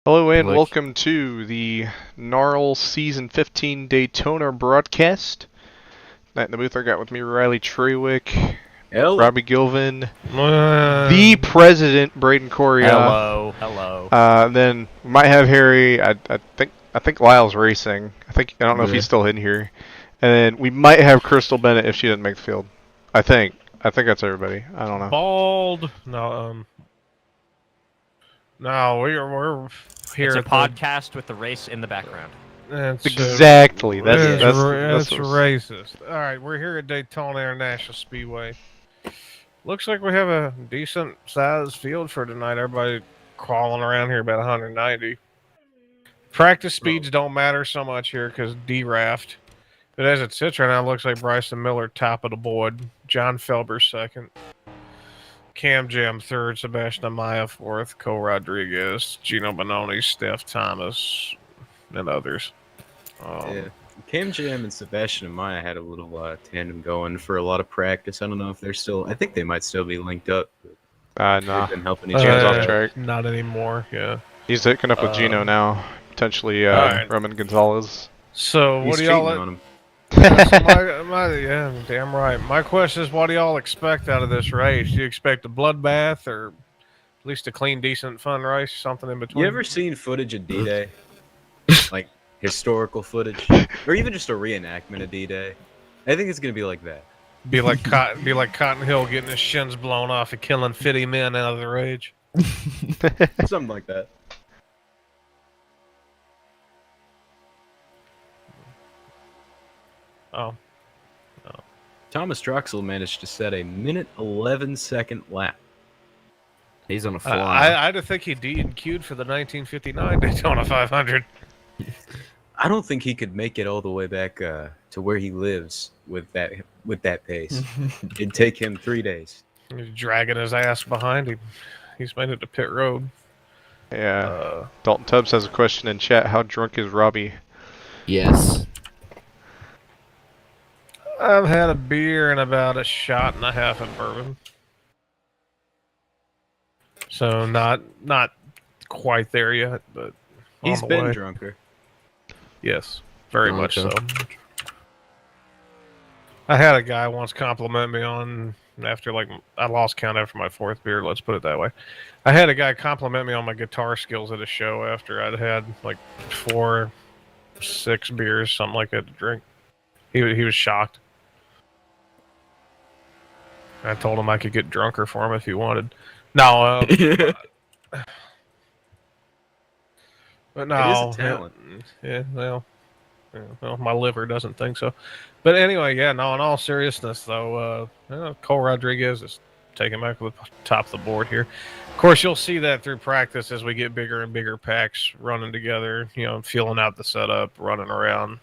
Hello and Like, welcome to the NARL Season 15 Daytona broadcast. Tonight in the booth I got with me Riley Trewick, Hello. Robbie Gilvin, the President Braden Correa. hello. Then we might have Harry. I think Lyle's racing. I don't know if he's still in here. And then we might have Crystal Bennett if she didn't make the field. I think that's everybody. I don't know. Bald. No, we're here. It's a podcast with the race in the background. Exactly. That's racist. All right, we're here at Daytona International Speedway. Looks like we have a decent sized field for tonight. Everybody crawling around here about 190. Practice speeds don't matter so much here because D-Raft. But as it sits right now, it looks like Bryson Miller top of the board, John Felber second, Cam Jam third, Sebastian Amaya fourth, Cole Rodriguez, Gino Bononi, Steph Thomas, and others. Yeah, Cam Jam and Sebastian Amaya had a little tandem going for a lot of practice. I don't know if they're still. I think they might still be linked up. nah. They've been helping each Jim's other. off track. Not anymore. Yeah. He's hooking up with Gino now. Potentially right. Roman Gonzalez. So He's what do y'all? cheating on him. Yeah, damn right. My question is, what do y'all expect out of this race? Do you expect a bloodbath or at least a clean, decent, fun race? Something in between? You ever seen footage of D-Day? Like historical footage, or even just a reenactment of D-Day? I think it's gonna be like that. Be like Cotton Hill getting his shins blown off and killing 50 men out of the rage. Something like that. Oh. Thomas Drexel managed to set a minute 11-second lap. He's on a fly. I had to think he DQ'd for the 1959 Daytona 500. I don't think he could make it all the way back to where he lives with that pace. It'd take him 3 days. He's dragging his ass behind him. He's made it to pit road. Yeah. Dalton Tubbs has a question in chat. How drunk is Robbie? Yes. I've had a beer and about a shot and a half of bourbon. So not quite there yet, but He's on the been way. drunker. Yes, very much so. I had a guy once compliment me on after I lost count after my fourth beer. Let's put it that way. I had a guy compliment me on my guitar skills at a show after I'd had like 4, 6 beers, something like that to drink. He was shocked. I told him I could get drunker for him if he wanted. No, but no, It is a talent. Yeah, well, my liver doesn't think so. But anyway, yeah, no. In all seriousness, though, Cole Rodriguez is taking back the top of the board here. Of course, you'll see that through practice as we get bigger and bigger packs running together. Feeling out the setup, running around.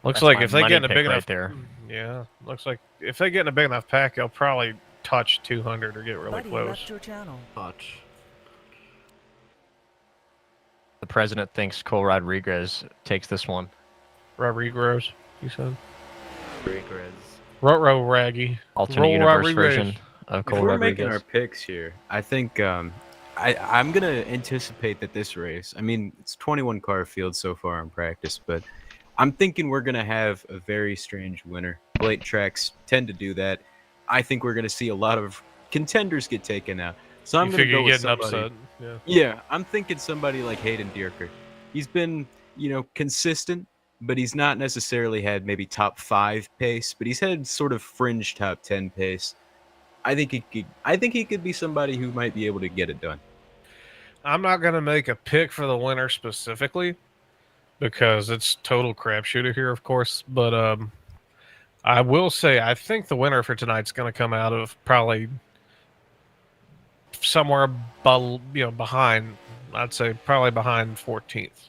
Looks like if they get in a big enough there. Yeah, looks like if they get in a big enough pack, they'll probably touch 200 or get really close. Touch. The president thinks Cole Rodriguez takes this one. Rodriguez, you said. Rodriguez. Ruh-roh Raggy. Alternate Roll universe Rodriguez. version of If Cole we're Rodriguez. making our picks here, I think I'm gonna anticipate that this race. I mean, it's 21 car field so far in practice, but I'm thinking we're gonna have a very strange winner. Late tracks tend to do that. I think we're gonna see a lot of contenders get taken out. So I'm You gonna figure go you're with getting somebody. upset. Yeah. Yeah, I'm thinking somebody like Hayden Dierker. He's been, consistent, but he's not necessarily had maybe top 5 pace, but he's had sort of fringe top 10 pace. I think he could be somebody who might be able to get it done. I'm not going to make a pick for the winner specifically because it's total crapshooter here, of course. But I will say I think the winner for tonight's going to come out of probably somewhere behind. I'd say probably behind 14th.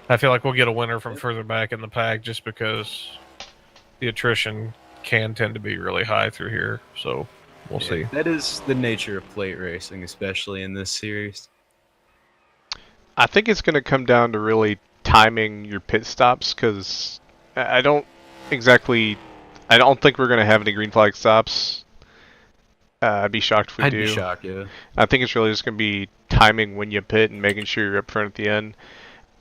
I feel like we'll get a winner from further back in the pack just because the attrition can tend to be really high through here. So we'll see. That is the nature of plate racing, especially in this series. I think it's going to come down to really timing your pit stops because I don't think we're going to have any green flag stops. I'd be shocked if we I'd do. be shocked, yeah. I think it's really just going to be timing when you pit and making sure you're up front at the end.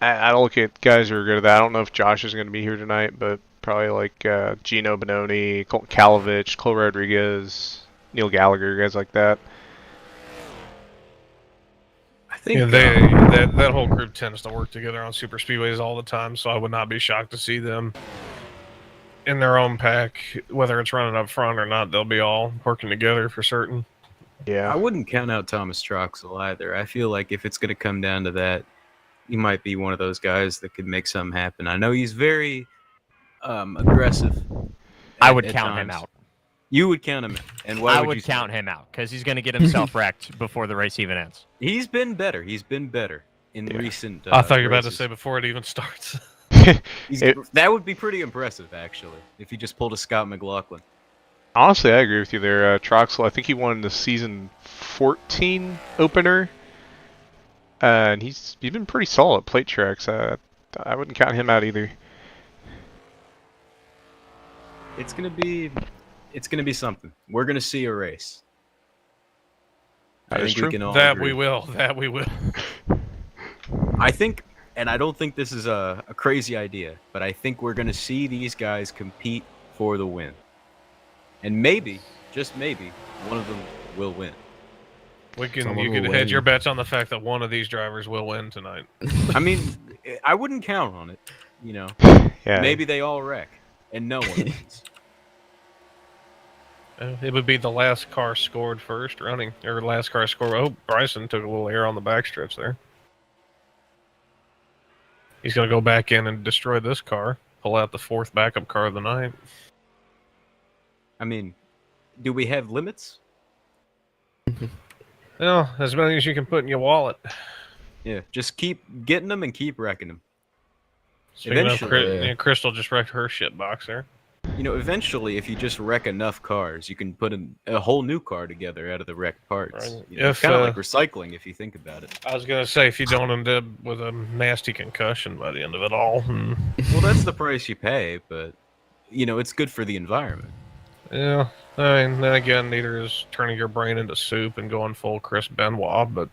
I don't look at guys who are good at that. I don't know if Josh is going to be here tonight, but probably like Gino Bononi, Colton Kalovich, Cole Rodriguez, Neil Gallagher, guys like that. I think that whole group tends to work together on super speedways all the time, so I would not be shocked to see them in their own pack, whether it's running up front or not. They'll be all working together for certain. Yeah, I wouldn't count out Thomas Troxel either. I feel like if it's going to come down to that, he might be one of those guys that could make something happen. I know he's very aggressive. I would count him out. You would count him out. And why I would would you count him out because he's going to get himself wrecked before the race even ends. He's been better. He's been better in recent I thought you were about to races. say before it even starts. That would be pretty impressive, actually, if he just pulled a Scott McLaughlin. honestly, I agree with you there. Troxel, I think he won the season 14 opener, and he's been pretty solid at plate tracks. I wouldn't count him out either. It's gonna be something. We're gonna see a race. That is true. We can all That agree. we will. That we will. I think, and I don't think this is a crazy idea, but I think we're gonna see these guys compete for the win, and maybe, just maybe, one of them will win. You Someone can will hedge win. your bets on the fact that one of these drivers will win tonight. I mean, I wouldn't count on it. You know, Yeah. maybe they all wreck and no one wins. It would be the last car scored first running, or last car scored. Oh, Bryson took a little air on the backstretch there. He's going to go back in and destroy this car, pull out the fourth backup car of the night. I mean, do we have limits? Well, as many as you can put in your wallet. Yeah, just keep getting them and keep wrecking them. Speaking of, Eventually, Crystal just wrecked her shit box there. You know, eventually, if you just wreck enough cars, you can put a whole new car together out of the wrecked parts. Right. You know, it's If, kind of like recycling if you think about it. I was going to say, if you don't end up with a nasty concussion by the end of it all. Well, that's the price you pay, but, you know, it's good for the environment. Yeah, I mean, then again, neither is turning your brain into soup and going full Chris Benoit, but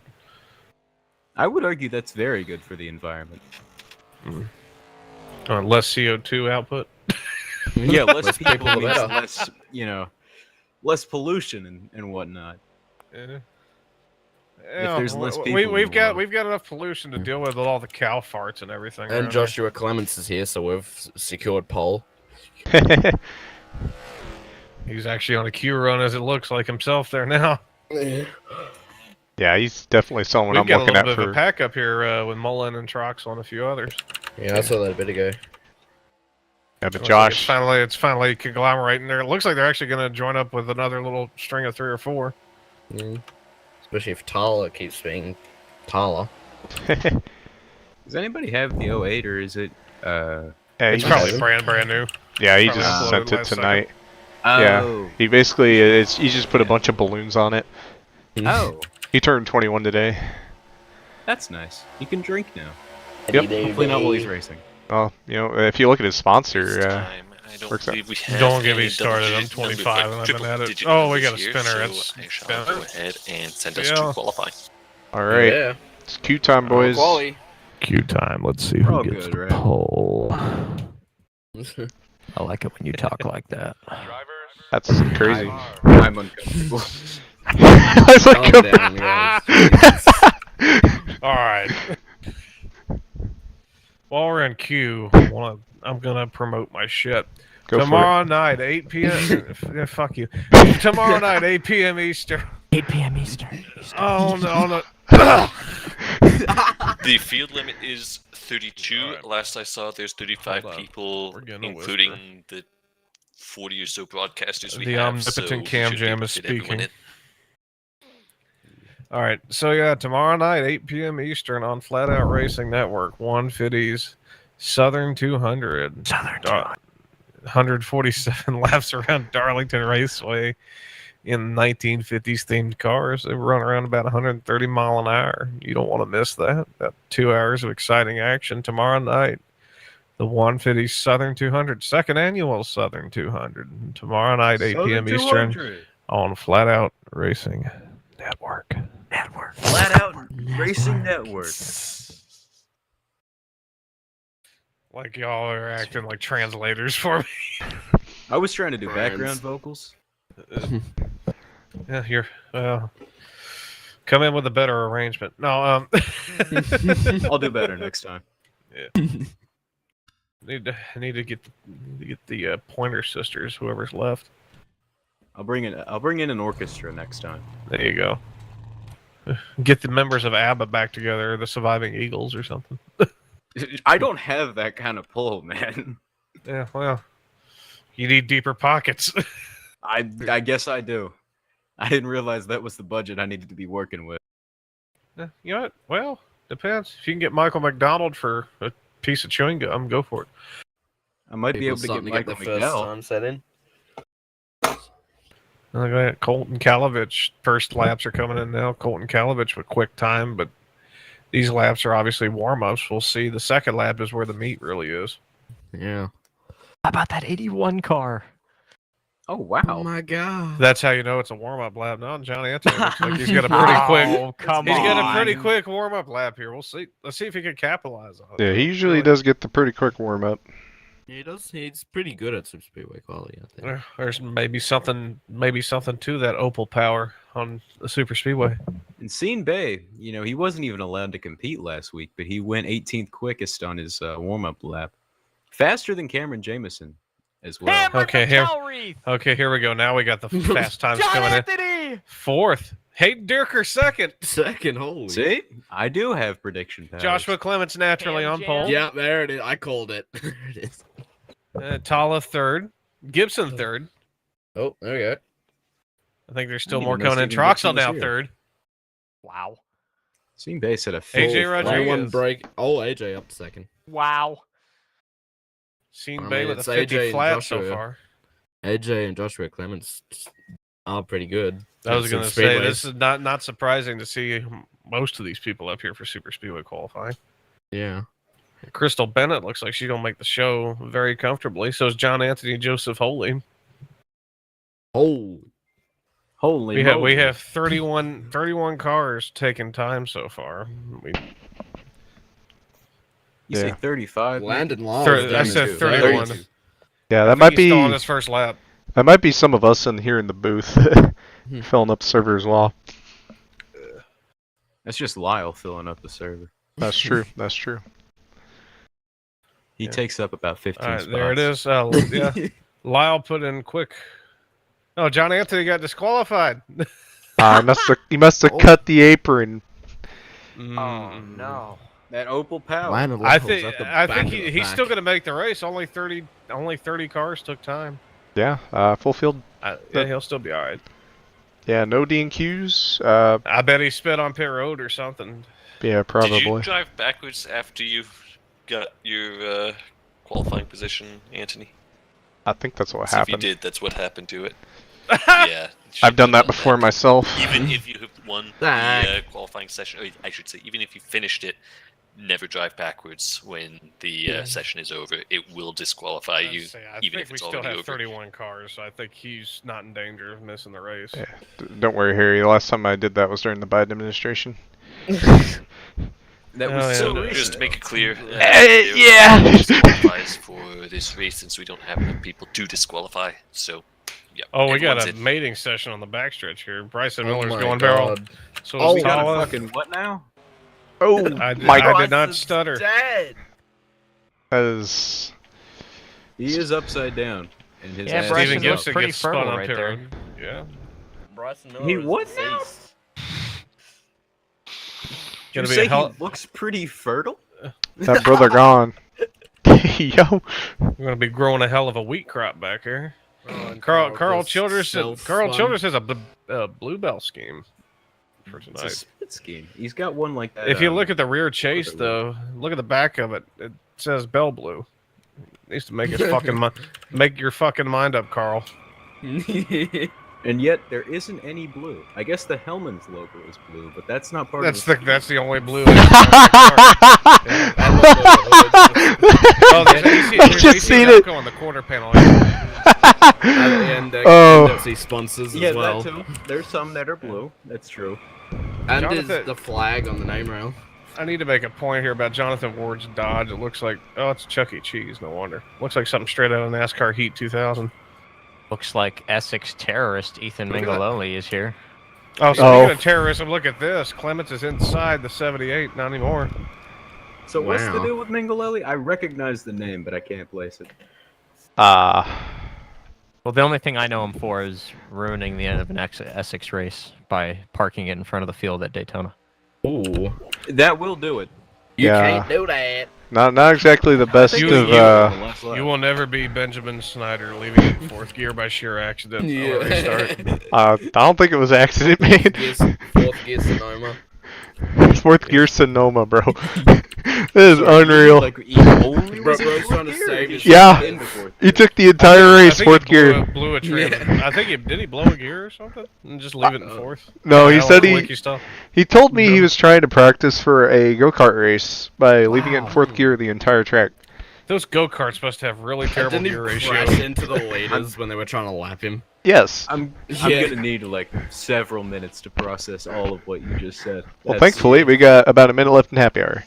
I would argue that's very good for the environment. less CO2 output. Yeah, less people people, the means better. less, you know, less pollution and whatnot. Yeah. there's less people in we've the got world. enough pollution to deal with all the cow farts and everything. And around Joshua Clements is here, so we've secured pole. here. He's actually on a Q run, as it looks like himself there now. Yeah, he's definitely someone We've I'm got a looking little at bit of a for. pack up here with Mullen and Trox and a few others. Yeah, I saw that a bit ago. Yeah, but Looks like Josh, it's finally conglomerating there. It looks like they're actually going to join up with another little string of 3 or 4. Especially if Tala keeps being Tala. Does anybody have the 08 or is it? yeah, It's he probably just, brand new. yeah, he probably just uploaded sent it last tonight. Oh, Yeah. He basically, he just put a bunch of balloons on it. oh, He turned 21 today. that's nice. You can drink now. Yep. Hopefully not while he's racing. Well, you know, if you look at his sponsor, Time. I don't works out. believe we have Don't get me any started. I'm double-digit numbers, 25 and I've been at it. triple-digit Oh, we numbers got a here, spinner. so That's I shall spinner. go ahead and send us Yeah. to qualify. all right, Yeah. it's Q time, boys. Quali. Q time. Let's see We're all good, right? pole. I like it when you talk like that. That's crazy. I'm uncomfortable. I was like, Calm down, guys. All right. While we're in Q, I'm gonna promote my shit. go for Tomorrow night, 8 p.m. Yeah, fuck you. Tomorrow night, 8 p.m. Eastern. 8 p.m. Eastern. Oh no! The field limit is 32. Alright. Last I saw, there's 35 Hold on. people, We're getting a including the 40 or so broadcasters we The have. omnipotent so we Cam should be Jam able is to get everyone speaking. in. All right, so yeah, tomorrow night, 8 p.m. Eastern on Flat Out Racing Network, 150's Southern 200. Southern 147 laps around Darlington Raceway in 1950s themed cars. They run around about 130 mile an hour. You don't want to miss that. About 2 hours of exciting action tomorrow night. The 150 Southern 200, second annual Southern 200. Tomorrow night, 8 p.m. Eastern on Flat Out Racing Network. Flat Out Racing Network. Like y'all are acting like translators for me. I was trying to do Friends. background vocals. Yeah, you're come in with a better arrangement. No, I'll do better next time. need to get the Pointer Sisters, whoever's left. I'll bring in an orchestra next time. There you go. Get the members of ABBA back together, the Surviving Eagles or something. I don't have that kind of pull, man. Yeah, well, you need deeper pockets. I guess I do. I didn't realize that was the budget I needed to be working with. You know what? Well, depends. If you can get Michael McDonald for a piece of chewing gum, go for it. I might be able to get Michael the first McDowell. time set in. Look at that. Colton Kalovich. First laps are coming in now. Colton Kalovich with quick time, but these laps are obviously warm-ups. We'll see. The second lap is where the meat really is. Yeah. How about that 81 car? Oh wow! Oh my god. That's how you know it's a warm-up lap. No, John Anthony looks like he's got a pretty quick. Oh, come He's on. got a pretty quick warm-up lap here. We'll see. Let's see if he can capitalize on it. Yeah, he usually does get the pretty quick warm up. He does. He's pretty good at super speedway quality, I think. There's maybe something to that Opal power on the super speedway. And Scene Bay, you know, he wasn't even allowed to compete last week, but he went 18th quickest on his warm-up lap, faster than Cameron Jamison as well. Cameron Okay, here- McElreath! Okay, here we go. Now we got the fast times John coming in. Anthony! Fourth, Hayden Dirker second. Second, holy. See, I do have prediction powers. Joshua Clements naturally Cam on Jam. pole. Yeah, there it is. I called it. There it is. Tala third. Gibson third. Oh, there we go. I think there's still didn't more even know coming in. Steven Gibson Troxel was now here. third. Wow. Scene Bay said a AJ full Rodriguez. One break. Oh, AJ up second. Wow. Seen I Bay mean, with a it's 50 AJ and flat so Joshua. far. AJ and Joshua Clements are pretty good. I was at going to super say, speedways. this is not surprising to see most of these people up here for super speedway qualifying. Yeah. Crystal Bennett looks like she's going to make the show very comfortably. So is John Anthony Joseph Holy. Oh. holy. We moly. have 31 cars taking time so far. You say Yeah. 35? man? Landon Law. I said 31. Yeah, I that think might he's be still on his first lap. some of us in here in the booth filling up server as well. That's just Lyle filling up the server. That's true. That's true. He Yeah. takes up about 15 All right, spots. there it is. Yeah. Lyle put in quick. Oh, John Anthony got disqualified. He must have cut the apron. Oh, no. That Opal Power. Landon Law I was think at the I back think of the he's pack. still going to make the race. Only 30 cars took time. Yeah, full field. Yeah, he'll still be all right. Yeah, no DNQs. I bet he spit on pit road or something. Yeah, Did probably. you drive backwards after you got your qualifying position, Anthony? I think that's what So if you happened. did, that's what happened to it. Yeah. I've done that before myself. Even if you have won Ah. the qualifying session, or I should say, even if you finished it, never drive backwards when the session is over. It will disqualify you, I even think if we it's still already have over. 31 cars, so I think he's not in danger of missing the race. Yeah. Don't worry, Harry. The last time I did that was during the Biden administration. That Oh, was yeah. so So recent. just to make it clear, yeah. disqualifies for this race since we don't have enough people to disqualify. So, yeah. Oh, we got everyone's a in. mating session on the backstretch here. Bryson Oh Miller's my going barrel. God. So Oh, is We got a Tala. fucking what now? Oh, I my God. did not stutter. Dead. That is... He is upside down. And his Yeah, ass Bryson Stephen is looks up. Gibson pretty gets spun fertile on right pit there. road. Yeah. Bryson Miller He is what the now? face. Did you Gonna be say a hell. he looks pretty fertile? That brother gone. Yo. We're gonna be growing a hell of a wheat crop back here. Carl Childress. Carl Childress has a bluebell scheme for It's a tonight. split scheme. He's got one like that. If you look at the rear chase, it though, look at the back of it. It says Bell Blue. Needs to make his make your fucking mind up, Carl. and yet there isn't any blue. I guess the Hellman's logo is blue, but that's not part That's of that's the only blue. I love the hood. Oh, there's AC, I there's just AC seen Delco it. on the quarter panel. Yeah. And Oh. NWC sponsors Yeah, as well. that too. There's some that are blue. That's true. And there's Jonathan- the flag on the name rail. I need to make a point here about Jonathan Ward's Dodge. It looks like, oh, it's Chuck E. Cheese. No wonder. Looks like something straight out of NASCAR Heat 2000. Looks like Essex terrorist Ethan Look at that. Mingololi is here. Oh, speaking Oh. of terrorism, look at this. Clements is inside the 78. Not anymore. So what's the Wow. deal with Mingolelli? I recognize the name, but I can't place it. Well, the only thing I know him for is ruining the end of an Essex race by parking it in front of the field at Daytona. Ooh. That will do it. You Yeah. can't do that. Not exactly the best You- of. you- You will never be Benjamin Snyder leaving in fourth gear by sheer accident. Yeah. On a restart. I don't think it was accident, man. Fourth gear Sonoma. Fourth gear Sonoma, bro. This is unreal. Like, he only Bro, was in bro's fourth trying to gear. save He his should Yeah. have been before. He took the entire race I think fourth he blew gear. Blew a trim. I think did he blow a gear or something? And just leave it in fourth? No, he Yeah, said all he wiki stuff. he told me he was trying to practice for a go-kart race by leaving it in fourth gear the entire track. Those go-karts must have really terrible Didn't he gear ratio. crash into the leaders when they were trying to lap him? Yes. I'm Yeah. gonna need like several minutes to process all of what you just said. Well, That's- thankfully we got about a minute left in happy hour.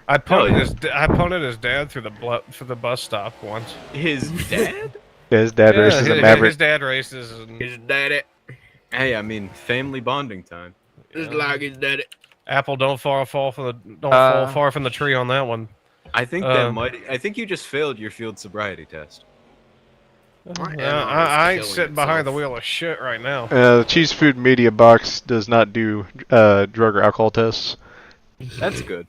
I punted yeah. his dad through the bus stop once. his dad. His dad races a his Maverick. dad races. And His daddy. Hey, I mean, family bonding time. Just like his daddy. Apple, don't fall far from the tree on that one. I think that might. I think you just failed your field sobriety test. I ain't sitting behind the wheel of shit right now. The Cheese Food Media box does not do drug or alcohol tests. That's good.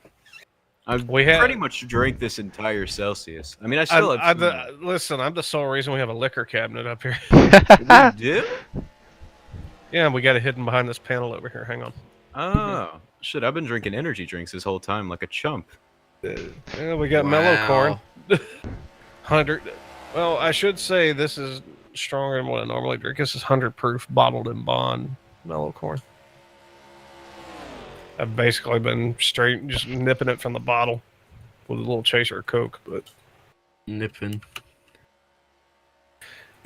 I've We had- pretty much drank this entire Celsius. I mean, I still have. Listen, I'm the sole reason we have a liquor cabinet up here. We do? Yeah, we got it hidden behind this panel over here. Hang on. Oh, shit! I've been drinking energy drinks this whole time like a chump. Yeah, we got mellow corn. 100. Well, I should say this is stronger than what I normally drink. This is 100 proof, bottled in bond mellow corn. I've basically been straight just nipping it from the bottle with a little chaser of Coke. But Nipping.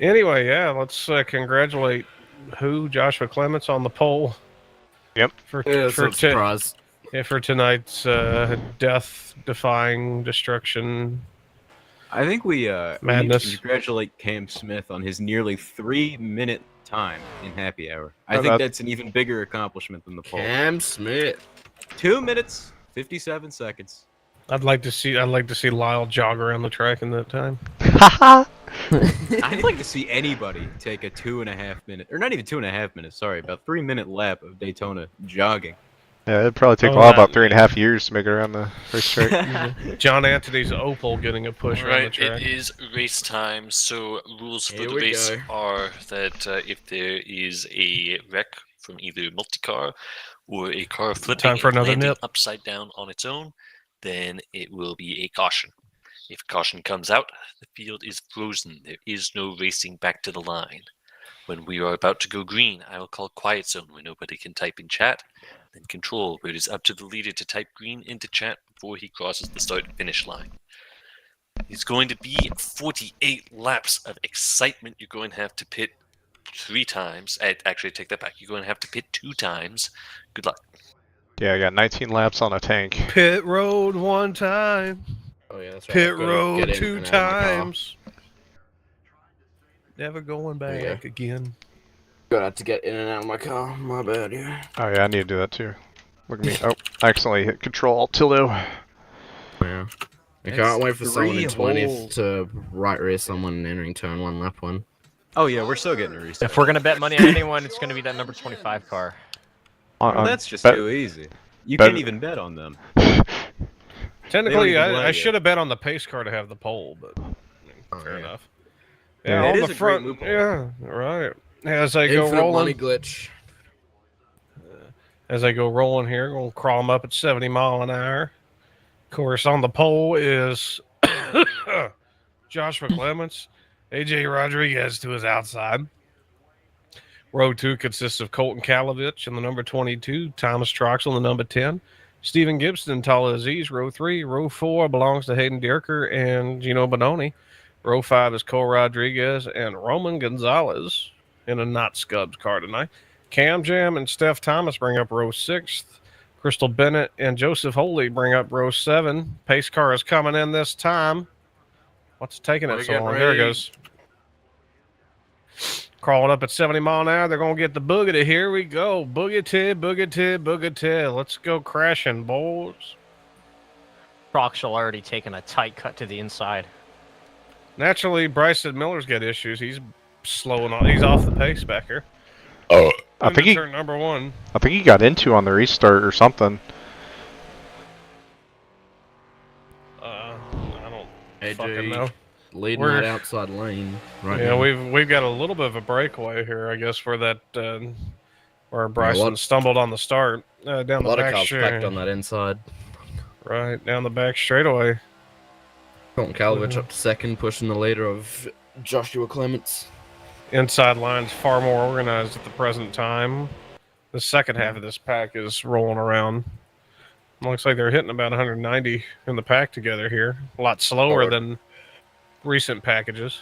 anyway, yeah, let's congratulate Joshua Clements on the pole. Yep. For Yeah, it's for, a surprise. for tonight's death-defying destruction. I think we need to Madness. congratulate Cam Smith on his nearly 3-minute time in happy hour. I Oh, think that- that's an even bigger accomplishment than the poll. Cam Smith. 2 minutes, 57 seconds. I'd like to see Lyle jog around the track in that time. I'd like to see anybody take a 2.5 minute, or not even 2.5 minutes. Sorry, about 3-minute lap of Daytona jogging. Yeah, it'd probably take Oh, a while, about that- 3.5 years to make it around the racetrack. John Anthony's Opel getting a push around the Right, track. it is race time. So rules for Here the we race go. are that if there is a wreck from either a multi-car or a car flipping Time for and another landing nip. upside down on its own, then it will be a caution. If a caution comes out, the field is frozen. There is no racing back to the line. When we are about to go green, I will call quiet zone where nobody can type in chat, then control where it is up to the leader to type green into chat before he crosses the start and finish line. It's going to be 48 laps of excitement. You're going to have to pit 3 times. Actually, take that back. You're going to have to pit 2 times. Good luck. Yeah, I got 19 laps on a tank. Pit road one time, Oh yeah, that's right. pit I've gotta road get in 2 and out of my car. times. Never going back Yeah. again. Got to get in and out of my car. My bad, yeah. Oh yeah, I need to do that too. Look at me. Oh, I accidentally hit Control Tildo. Yeah. I It's can't wait for someone in 3 20th holes. to right rear someone entering turn 1, lap 1. Oh yeah, we're still getting a restart. If we're gonna bet money on anyone, it's gonna be that number 25 car. Well, that's just bet- too easy. You bet- can't even bet on them. Technically, even let I you. should have bet on the pace car to have the pole, but fair yeah. enough. Yeah, Yeah, it on is the a great front. loophole. Yeah, right. As I go Infinite money rolling, glitch. here, we'll crawl them up at 70 mile an hour. Of course, on the pole is Joshua Clements, AJ Rodriguez to his outside. Row 2 consists of Colton Kalovich in the number 22, Thomas Troxel in the number 10, Stephen Gibson and Tala Aziz. Row 3, row 4 belongs to Hayden Dierker and Gino Bononi. Row 5 is Cole Rodriguez and Roman Gonzalez in a not Scubs car tonight. Cam Jam and Steph Thomas bring up row 6. Crystal Bennett and Joseph Holy bring up row 7. Pace car is coming in this time. What's taking it so long? There it goes. Crawling up at 70 mile an hour. They're going to get the boogity. Here we go. Boogity, boogity, boogity. Let's go crashing, boys. Proxel already taking a tight cut to the inside. Naturally, Bryson Miller's got issues. He's slowing on. He's off the pace back here. Oh, I think he turn number 1. I think he got into on the restart or something. I don't AJ fucking know. leading We're- that outside lane right Yeah, now. we've got a little bit of a breakaway here, I guess, where that where Bryson stumbled on the start down A the lot of back cars straight. packed on that inside. Right down the back straightaway. Colton Kalovich up to second, pushing the leader of Joshua Clements. Inside line's far more organized at the present time. The second half of this pack is rolling around. Looks like they're hitting about 190 in the pack together here. A lot slower than recent packages.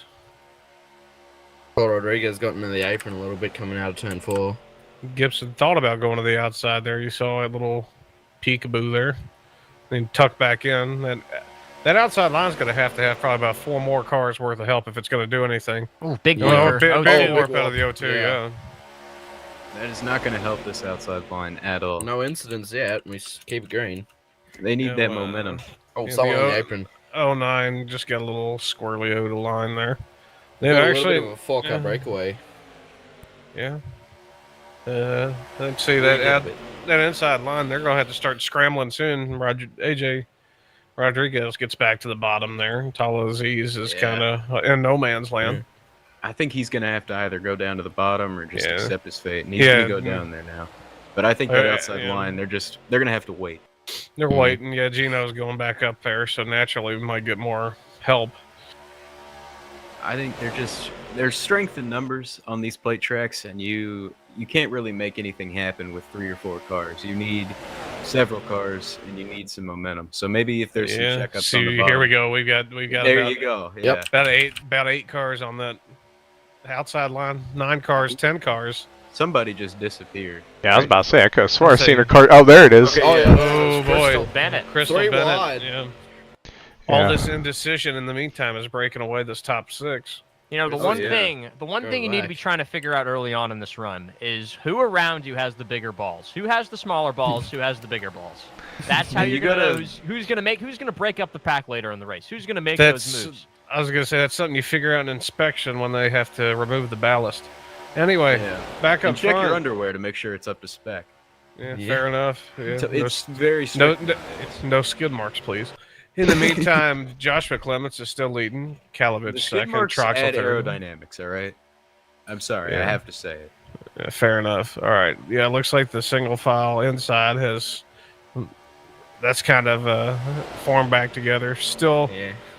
Paul Rodriguez got into the apron a little bit coming out of turn 4. Gibson thought about going to the outside there. You saw a little peekaboo there. Then tuck back in. And that outside line's going to have probably about 4 more cars worth of help if it's going to do anything. Ooh, big Well, warp. big warp out of the O2, yeah. That is not going to help this outside line at all. No incidents yet. We keep it green. They need Yeah, that well, momentum. Oh, yeah, someone the on the apron. 09 just got a little squirrely O to line there. They Got a actually, little bit of a 4-car breakaway. yeah. Let's see that inside line. They're going to have to start scrambling soon. AJ Rodriguez gets back to the bottom there. Tala Aziz is kind of in no man's land. I think he's going to have to either go down to the bottom or just Yeah. accept his fate. And he's going to go down there now. But I think that outside line, they're going to have to wait. They're waiting. Yeah, Gino's going back up there, so naturally we might get more help. I think there's strength in numbers on these plate tracks, and you can't really make anything happen with 3 or 4 cars. You need several cars, and you need some momentum. So maybe if there's some checkups See, on the bottom. here we go. We've got There about, you go. Yep. Yeah. about eight cars on that outside line. 9 cars, 10 cars. Somebody just disappeared. Yeah, I was about to say, I could have swore I seen a car. Oh, there it is. Okay, Oh, yeah. Oh boy, Crystal Bennett. Crystal 3 Bennett. wide. Yeah. All Yeah. this indecision in the meantime is breaking away this top 6. You know, the Oh, one yeah. thing you need to be trying to figure out early on in this run is who around you has the bigger balls, who has the smaller balls, who has the bigger balls. That's how you're gonna know who's gonna break up the pack later in the race. Who's gonna make those moves? I was gonna say that's something you figure out in inspection when they have to remove the ballast. Anyway, back up And check front. your underwear to make sure it's up to spec. Yeah, fair enough. Yeah. So it's very No, strict. no skid marks, please. In the meantime, Joshua Clements is still leading. The Kalovich skid second. marks Troxel add third. aerodynamics, all right? I'm sorry, I Yeah. have to say it. Yeah, fair enough. All right. Yeah, it looks like the single file inside has. That's kind of formed back together. Still,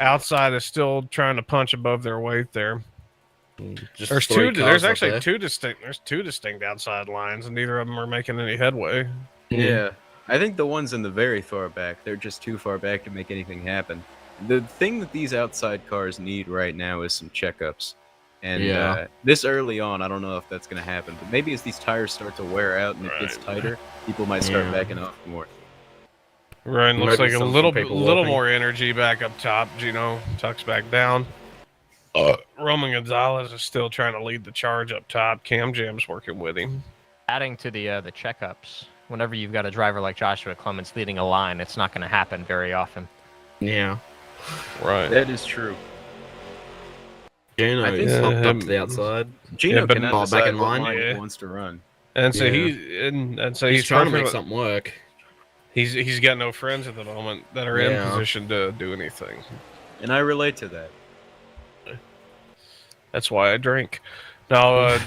outside is still trying to punch above their weight there. Just There's 3 two. cars There's up actually there. two distinct outside lines, and neither of them are making any headway. Yeah. I think the ones in the very far back, they're just too far back to make anything happen. The thing that these outside cars need right now is some checkups. And this early on, I don't know if that's going to happen, but maybe as these tires start to wear out and it gets tighter, people might start backing off more. Right, looks Maybe like a some little people little walking. more energy back up top. Gino tucks back down. Roman Gonzalez is still trying to lead the charge up top. Cam Jam's working with him. Adding to the checkups, whenever you've got a driver like Joshua Clements leading a line, it's not going to happen very often. Yeah. Right. That is true. Gino I think is so. hopped up to the outside. Gino but cannot back decide in what line. line Yeah. he wants to run. And so Yeah. he's trying to perfectly- make something work. He's got no friends at the moment that are in Yeah. position to do anything. And I relate to that. That's why I drink. Now,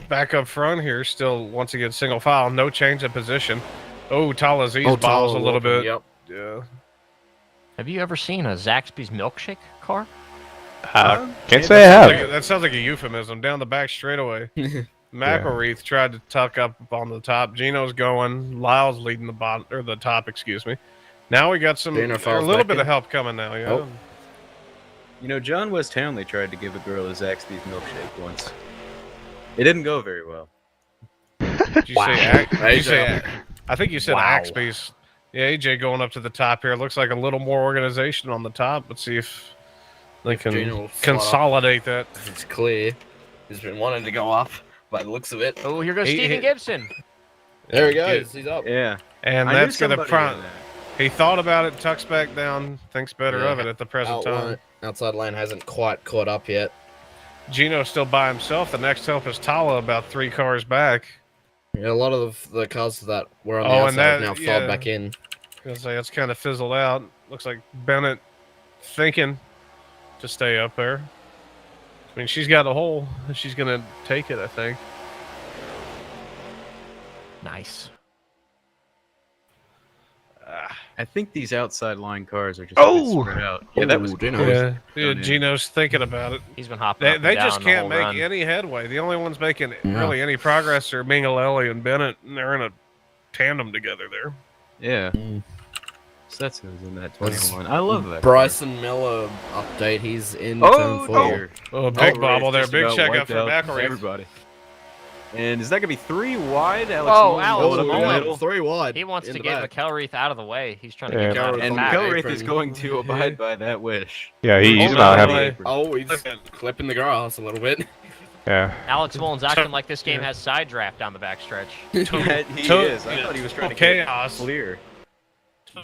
back up front here, still once again single file, no change of position. Oh, Talaziz balls Tala a little walking, bit. Yep. Yeah. Have you ever seen a Zaxby's milkshake car? Can't say I have. That sounds like a euphemism. Down the back straightaway. McElreath tried to tuck up on the top. Gino's going. Lyle's leading the bottom or the top, excuse me. Now we got some Dana a falls little back bit in. of help coming now. Yeah. Oh. You know, John West Townley tried to give a girl a Zaxby's milkshake once. It didn't go very well. Did you say I think you said Axby's. Yeah, AJ going up to the top here. Looks like a little more organization on the top. Let's see if they can consolidate that. It's clear. He's been wanting to go up by the looks of it. Oh, here goes Steven Gibson. There he goes. He's up. Yeah. And that's going to prompt. He thought about it, tucks back down, thinks better of it at the present time. Outside lane hasn't quite caught up yet. Gino's still by himself. The next help is Tala, about 3 cars back. Yeah, a lot of the cars that were on the outside have now filed back in. I was gonna say, it's kind of fizzled out. Looks like Bennett thinking to stay up there. I mean, she's got a hole. She's going to take it, I think. Nice. I think these outside line cars are just a bit spread out. Yeah, that was Gino. Yeah, Gino's thinking about it. He's been hopping. They just can't make any headway. The only ones making really any progress are Mingalelli and Bennett, and they're in a tandem together there. Yeah. So that's who's in that 21. I love that. Bryson Miller update. He's in turn 4. Oh, big bobble there. Big checkup for McElrath. Everybody. And is that going to be 3 wide? Alex Mullen, 3 wide. He wants to get McElrath out of the way. He's trying to get him out of the And back. McElrath is going to abide by that wish. Yeah, he's not having. Oh, he's clipping the grass a little bit. Yeah. Alex Mullen's acting like this game has side draft down the backstretch. Yeah, he is. I thought he was trying to get it clear.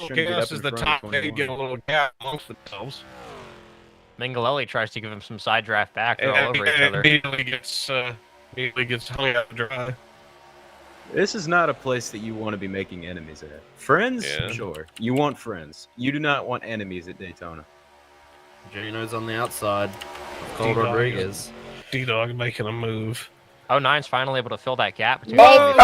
Chaos is the top. They get a little gap amongst themselves. Mingalelli tries to give him some side draft back. They're all over each other. Immediately gets hung out to dry. This is not a place that you want to be making enemies at. Friends? Yeah. Sure. You want friends. You do not want enemies at Daytona. Gino's on the outside. Cole Rodriguez. D-Dog making a move. 09's finally able to fill that gap between D-Dog!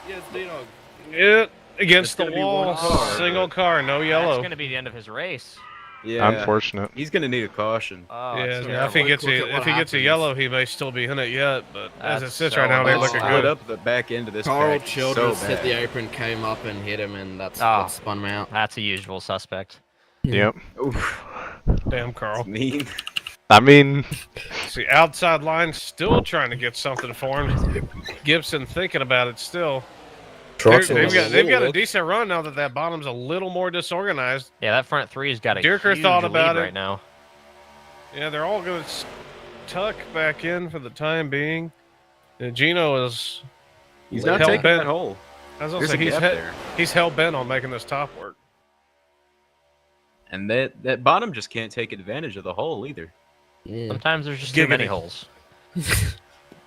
Yes, D-Dog. Yeah, against the wall. Single car, no yellow. That's going to be the end of his race. Yeah, unfortunate. He's going to need a caution. Oh, yeah, if he gets a yellow, he may still be in it yet. But as it sits right now, they're looking good. Up the back end of this. Carl Childress hit the apron, came up and hit him, and that's what spun him out. That's a usual suspect. Yep. Oof. Damn, Carl. That's mean. I mean, see, outside line still trying to get something for him. Gibson thinking about it still. They've got a decent run now that bottom's a little more disorganized. Yeah, that front 3's got a Dierker huge thought about lead it right now. Yeah, they're all going to tuck back in for the time being. And Gino is he's not taking that hole. I was going to say he's hell bent on making this top work. And that bottom just can't take advantage of the hole either. Yeah. Sometimes there's just too many holes.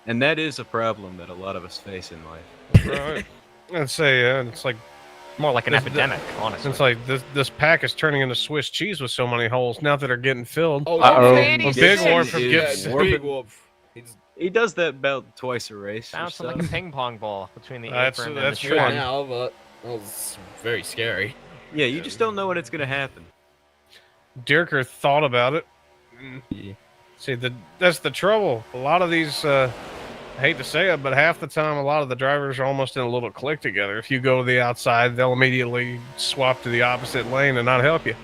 And that is a problem that a lot of us face in life. Right. I'd say, it's like more like an epidemic, honestly. It's like this pack is turning into Swiss cheese with so many holes now that are getting filled. A big warp from Gibson. Big warp. He does that about twice a race. Bouncing like a ping pong ball between the apron and the that's trim. fun. Now, but that was very scary. Yeah, you just don't know when it's going to happen. Dierker thought about it. Yeah. See, that's the trouble. A lot of these, I hate to say it, but half the time, a lot of the drivers are almost in a little clique together. If you go to the outside, they'll immediately swap to the opposite lane and not help you.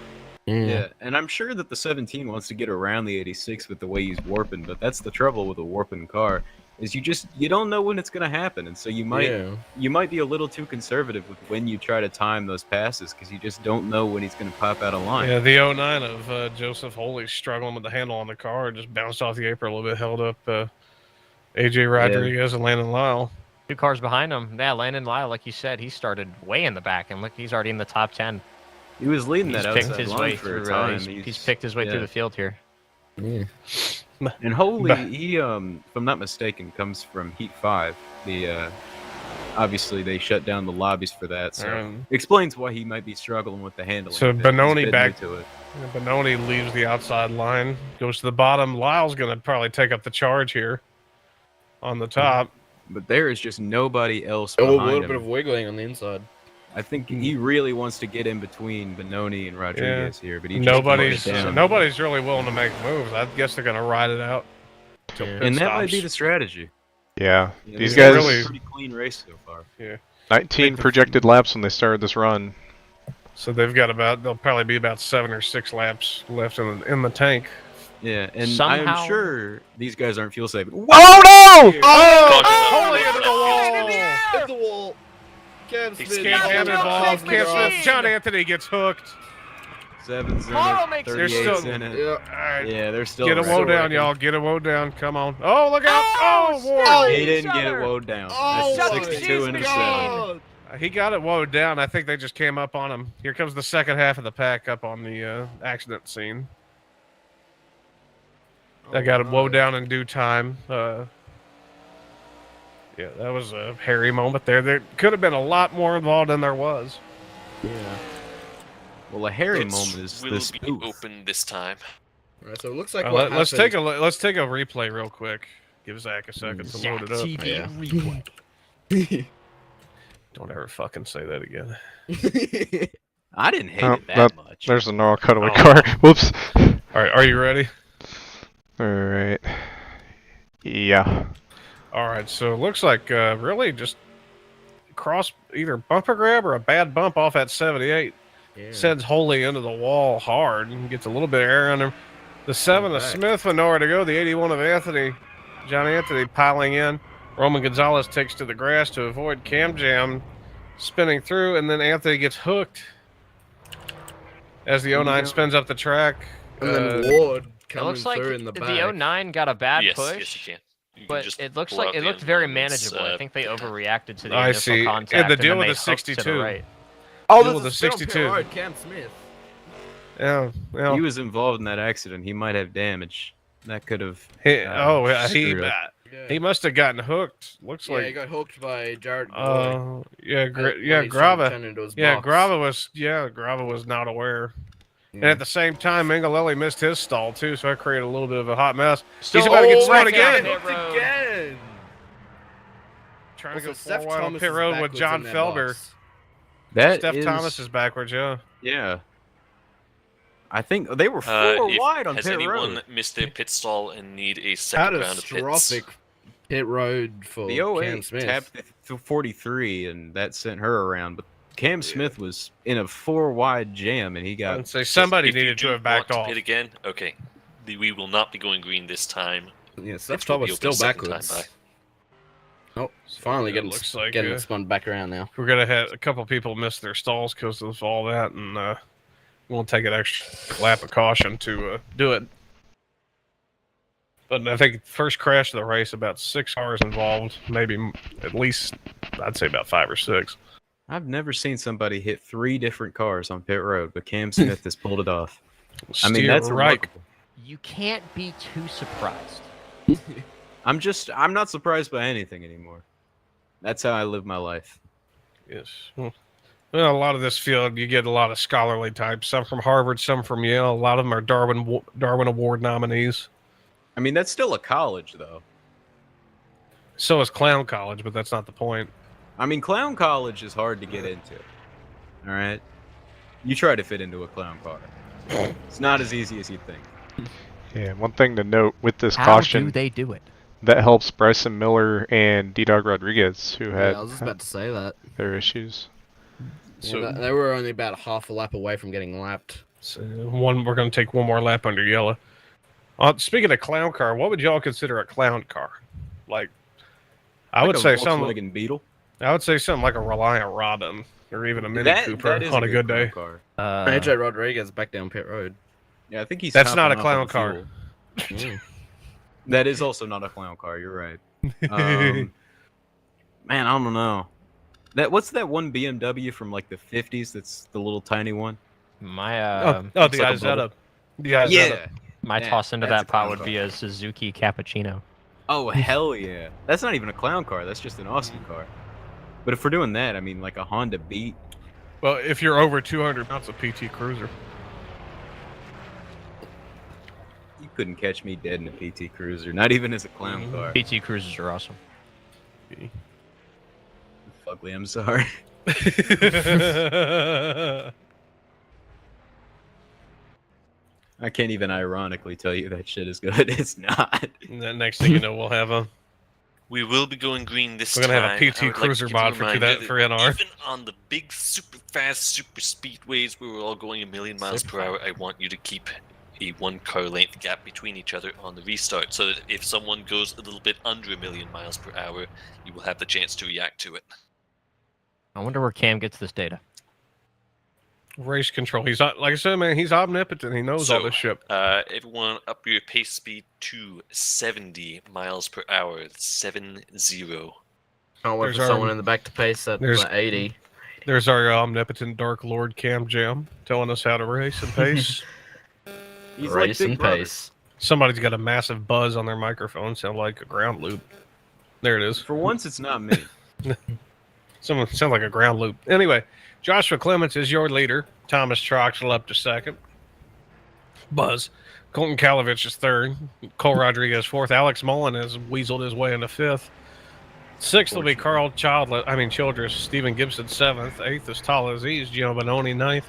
Yeah, and I'm sure that the 17 wants to get around the 86 with the way he's warping, but that's the trouble with a warping car, is you don't know when it's going to happen, and so you might be a little too conservative with when you try to time those passes, because you just don't know when he's going to pop out of line. Yeah, the 09 of Joseph Holy struggling with the handle on the car, just bounced off the apron a little bit, held up AJ Rodriguez and Landon Lyle. 2 cars behind him. Yeah, Landon Lyle, like you said, he started way in the back, and look, he's already in the top 10. He was leading that outside line for a time. He's picked his way through the field here. Yeah. And Holy, he, if I'm not mistaken, comes from Heat 5. Obviously, they shut down the lobbies for that, so explains why he might be struggling with the handling. So Benoni back to it. Benoni leaves the outside line, goes to the bottom. Lyle's going to probably take up the charge here on the top. But there is just nobody else A behind little him. bit of wiggling on the inside. I think he really wants to get in between Benoni and Rodriguez here, but nobody's really willing to make moves. I guess they're going to ride it out. And that might be the strategy. Yeah, these guys really pretty clean race so far. Yeah, 19 projected laps when they started this run. So they'll probably be about 7 or 6 laps left in the tank. Yeah, and Somehow- I'm sure these guys aren't fuel saving. Oh no! Holy into the wall! Hit the wall. Cam Smith. Cam Cam Smith. involved. Cam Smith. John Anthony gets hooked. 7's in Carl it, makes it. 38's in it. Yeah. All right. Yeah, they're still Get a wrecking. woe down, y'all. Get a woe down. Come on. Oh, look out. Oh, Ward. Oh, He didn't each get it other. woed down. Oh, That's my 62 and a 7. God. He got it woed down. I think they just came up on him. Here comes the second half of the pack up on the accident scene. They got it woed down in due time. Yeah, that was a hairy moment there. There could have been a lot more involved than there was. Yeah. Well, a hairy It moment is will this be spoof. open this time. Alright, so it looks like Let's take a replay real quick. Give Zach a second to load it up. TV Yeah. replay. Don't ever fucking say that again. I didn't hate Oh, it that much. There's a NARL cutaway Oh. car. Whoops. All right, are you ready? All right. Yeah. All right, so it looks like really just cross either bumper grab or a bad bump off at 78. Yeah. Sends wholly into the wall hard and gets a little bit of air on him. The 7 of Smith with nowhere to go. The 81 of John Anthony piling in. Roman Gonzalez takes to the grass to avoid cam jam spinning through, and then Anthony gets hooked as the 09 spins up the track. And then Ward It coming looks like through in the back. the 09 got a bad Yes, push. yes, you can. You can But just it looks pull like out it the looked very unknowns, manageable. I think they overreacted to the I initial see. contact. And the deal then with they the hooked to 62. right. Oh, Deal there's with a the spin on pit 62. road, Cam Smith. Yeah, well, He was involved in that accident. He might have damage. That could have. he must have gotten hooked. Looks Yeah, he like got hooked by Jared. Grava. Grava. Grava was not aware. And at the same time, Mingalelli missed his stall too, so that created a little bit of a hot mess. He's about to get spun again. Again. Trying to go Also, Steph 4 wide on Thomas pit is road with backwards John in that Felber. box. That Steph is- Thomas is backwards, yeah. Yeah. I think they were 4 wide on Has pit anyone road. missed their pit stall and need a second round of pits? Catastrophic pit road for The Cam 08 Smith. tapped the 43, and that sent her around. But Cam Smith was in a 4 wide jam, and he I got. would say somebody If you needed do to have backed want off. to pit again, okay. We will not be going green this time. Yeah, Steph It will be Thomas open still a second time backwards. by. Oh, finally It getting looks like, getting spun back around now. We're gonna have a couple people miss their stalls because of all that, and we'll take an extra lap of caution to do it. But I think first crash of the race, about 6 cars involved, maybe at least I'd say about 5 or 6. I've never seen somebody hit 3 different cars on pit road, but Cam Smith has pulled it off. I mean, that's right. remarkable. You can't be too surprised. I'm not surprised by anything anymore. That's how I live my life. Yes. Well, a lot of this field, you get a lot of scholarly types. Some from Harvard, some from Yale. A lot of them are Darwin Award nominees. I mean, that's still a college, though. So is Clown College, but that's not the point. I mean, clown college is hard to get into. All right? You try to fit into a clown car. It's not as easy as you think. Yeah. One thing to note with this How caution do they do it? that helps Bryson Miller and D-Dog Rodriguez, who Yeah, had I was just about to say that. their issues. So they were only about half a lap away from getting lapped. So we're going to take one more lap under yellow. Speaking of clown car, what would y'all consider a clown car? Like, I would say something. Volkswagen Beetle. I would say something like a Reliant Robin, or even a Mini Cooper is on a good day. clown car. AJ Rodriguez back down pit road. Yeah, I think he's. That's not a topping off clown on car. fuel. That is also not a clown car. You're right. Man, I don't know. What's that one BMW from like the 50s? That's the little tiny one. My the like a Isetta. The Isetta. Yeah. my Yeah, toss into that's that a pot clown would car. be a Suzuki Cappuccino. Oh hell yeah! That's not even a clown car. That's just an awesome car. But if we're doing that, I mean, like a Honda Beat. Well, if you're over 200 pounds, a PT Cruiser. You couldn't catch me dead in a PT Cruiser, not even as a clown car. PT Cruisers are awesome. Fugly, I'm sorry. I can't even ironically tell you that shit is good. It's not. And then next thing you know, we'll have a We will be going green this We're time. gonna have a PT cruiser mod for NR. Even on the big, super fast, super speedways where we're all going a million miles per hour, I want you to keep a 1 car length gap between each other on the restart, so that if someone goes a little bit under a million miles per hour, you will have the chance to react to it. I wonder where Cam gets this data. Race control. He's not, like I said, man. He's omnipotent. He knows all this shit. Everyone, up your pace speed to 70 miles per hour. 70. Can't wait for someone in the back to pace at 80. There's our omnipotent Dark Lord Cam Jam telling us how to race and pace. He's Race like and Big Brother. pace. Somebody's got a massive buzz on their microphone. Sound like a ground loop. There it is. For once, it's not me. Someone sound like a ground loop. Anyway, Joshua Clements is your leader. Thomas Troxel up to second. Buzz. Colton Kalovich is third. Cole Rodriguez fourth. Alex Mullen has weaseled his way into fifth. Sixth will be Carl Childress. Stephen Gibson seventh. Eighth is Tal Aziz. Gino Bononi ninth.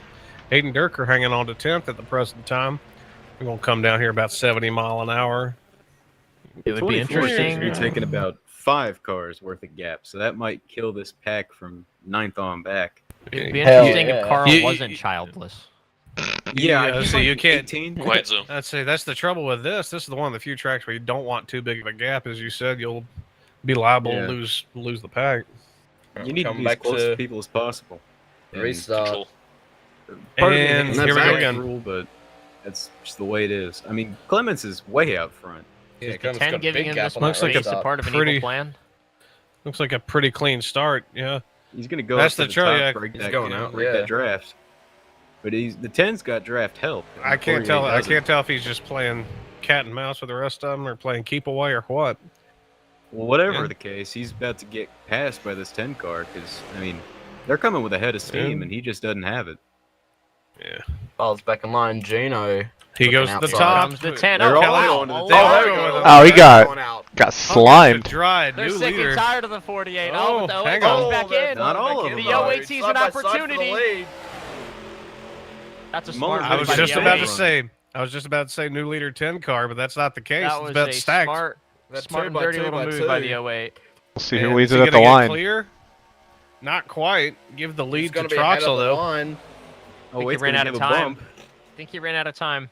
Hayden Durker hanging on to 10th at the present time. We're going to come down here about 70 mile an hour. It would be interesting. You're taking about 5 cars worth of gap, so that might kill this pack from 9th on back. It'd be interesting if Carl wasn't childless. Yeah, so you can't. 18. Quite so. I'd say that's the trouble with this. This is the one of the few tracks where you don't want too big of a gap. As you said, you'll be liable to lose the pack. You need to be as close to people as possible. Restart. And here we go again. Rule, but that's just the way it is. I mean, Clements is way out front. Yeah, Is the 10 giving him this looks like race a part of an evil plan? Looks like a pretty clean start. Yeah. He's gonna go. That's up to the trouble. Yeah, break he's that, going out, break that draft. But the 10's got draft help. I can't tell. I can't tell if he's just playing cat and mouse with the rest of them or playing keep away or what. Well, whatever the case, he's about to get passed by this 10 car because I mean, they're coming with a head of steam, and he just doesn't have it. Yeah. Ball's back in line. Gino. He goes to the outside. top. Comes the 10. They're Oh, all wow. going to the Oh, 10. wow. they're going Oh, he going out. got slimed. Dried. They're New sick leader. and tired of the 48. Oh, Oh, but the hang 08 on. comes back in. Not all of them. The 08 sees an opportunity. That's a smart Mullen I move was by just the about 08. to say. I was just about to say new leader 10 car, but that's not the case. That It's was about a stacked. smart and 2x2 dirty little move by the 08. We'll see who And leads is it he at the gonna get line. Clear? Not quite. Give the He's lead to going to be ahead Troxel of the though. line. Oh, he wait, ran out of give a time. bump. I think he ran out of time.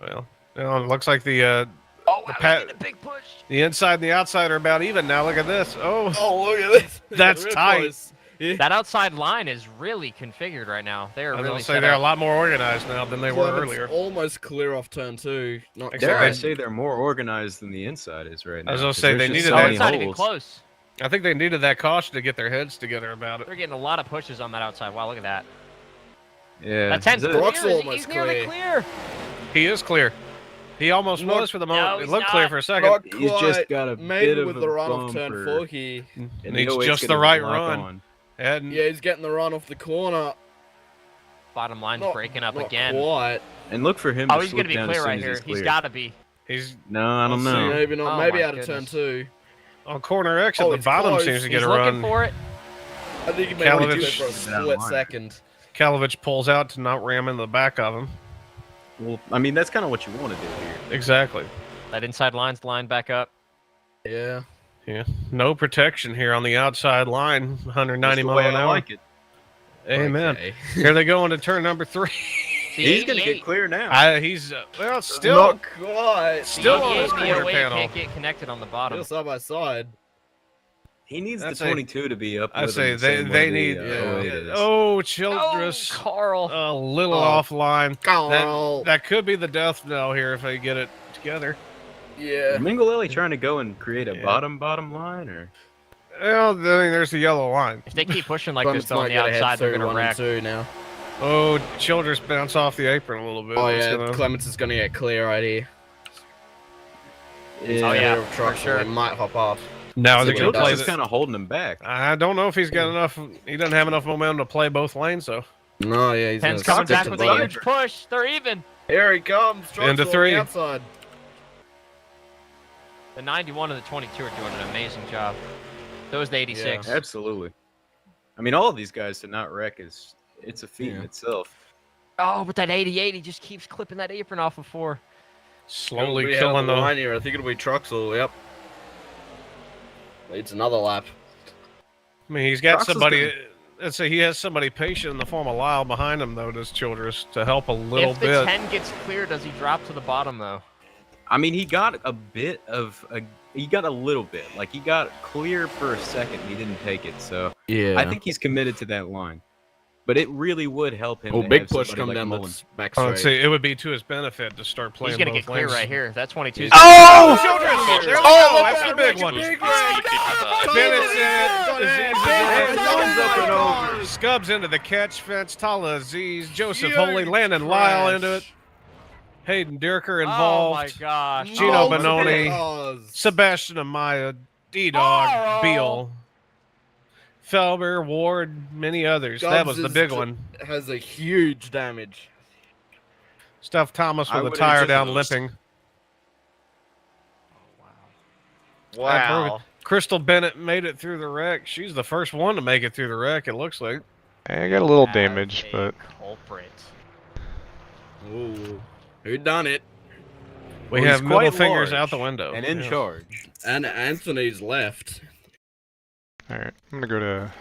Well, it looks like the Oh, wow, pat- he did a big push. the inside and the outside are about even now. Look at this. Oh, Oh, look at this. That's Real tight. close. Yeah. That outside line is really configured right now. They are I was really gonna say set they're a up. lot more organized now than they were Clements earlier. almost clear off turn 2. Not Dare I quite. say they're more organized than the inside is right now? I was gonna 'cause say there's they just needed so that. Oh, many it's not even holes. close. I think they needed that caution to get their heads together about it. They're getting a lot of pushes on that outside. Wow, look at that. Yeah. That 10's Is clear. it- Brock's He's almost nearly clear. He is clear. He almost Not- was for the moment. No, it he's looked clear not. for a second. Not He's just quite. got a bit Maybe of with a the run off turn bumper, 4 he... and Needs the 08's just the gonna right lock run. on. And Yeah, he's getting the run off the corner. Bottom line's Not- breaking up not again. quite. And look for him Oh, to he's slip gonna be down as clear soon right as here. he's He's clear. got to be. he's No, I don't Let's see, know. maybe not. Oh Maybe my out of turn goodness. 2. on corner X at Oh, the it's bottom close. seems to get He's a looking run. for it. I think he may have Kalovich- do it for a split second. Kalovich pulls out to not ram in the back of him. Well, I mean, that's kind of what you want to do here. Exactly. That inside line's lined back up. Yeah. Yeah. No protection here on the outside line. 190 That's the mile way an I hour. like it. Amen. Okay. Here they go into turn number 3. The He's gonna 88 get clear now. He's well, still Not quite. still on the his 88 quarter panel. can't get connected on the bottom. Still side by side. He needs I'd the say- 22 to be up. I with say him the same they way need. the 08 is. Oh, Oh, Childress. Carl. A little Oh. offline. Carl. That could be the death knell here if they get it together. Yeah. Is Mingalelli trying to go and create a Yeah. bottom line, or Well, I mean, there's the yellow line. If they keep pushing like Clements this though on might the get ahead outside, they're through gonna 1 and wreck. 2 now. Oh, Childress bounce off the apron a little bit. Oh That's yeah, gonna- Clements is gonna get clear right here. Oh, yeah, Clear of Troxel, for sure. He might hop off. Now is So it going to Childress play is the, kind of holding him back. I don't know if he's got enough. He doesn't have enough momentum to play both lanes, though. No, yeah, he's Ten's gonna coming stick back to with the a line. huge push. They're even. Here he comes. Troxel Into on 3. the outside. The 91 and the 22 are doing an amazing job. So is the 86. Absolutely. I mean, all of these guys to not wreck it's a feat in Yeah. itself. Oh, but that 88, he just keeps clipping that apron off of 4. Slowly It'll be killing out of the. line here. I think it'll be Troxel. Yep. Leads another lap. I mean, he's got Crocs is somebody. Let's say he has somebody patient in the form of Lyle behind him, though, does Childress, to help a little If the bit. 10 gets clear, does he drop to the bottom, though? I mean, he got a bit of he got a little bit. Like, he got clear for a second, and he didn't take it. So Yeah. I think he's committed to that line. But it really would help him. Oh, to big have push somebody come like down Mullen. the back Oh, straight. see, it would be to his benefit to start playing He's gonna both get clear lanes. right here. That 22. Oh, Childress! Oh, There we oh, go. That's the big one. Bennett's in it. Scubs into the catch fence. Tala Aziz, Joseph Holy, Landon Lyle into it. Hayden Dirker involved. Oh my gosh. Gino Oh, Bononi, Sebastian Amaya, D-Dog, Oh. Beal, Felber, Ward, many others. That was the big one. Has a huge damage. Stuff Thomas I with a would've tire took down those. limping. Wow. Crystal Bennett made it through the wreck. She's the first one to make it through the wreck, it looks like. I got a little As damage, a but culprit. Ooh. Who done it? We Well, have he's middle quite fingers large out the window. and in Yeah. charge. And Anthony's left. alright. I'm gonna go to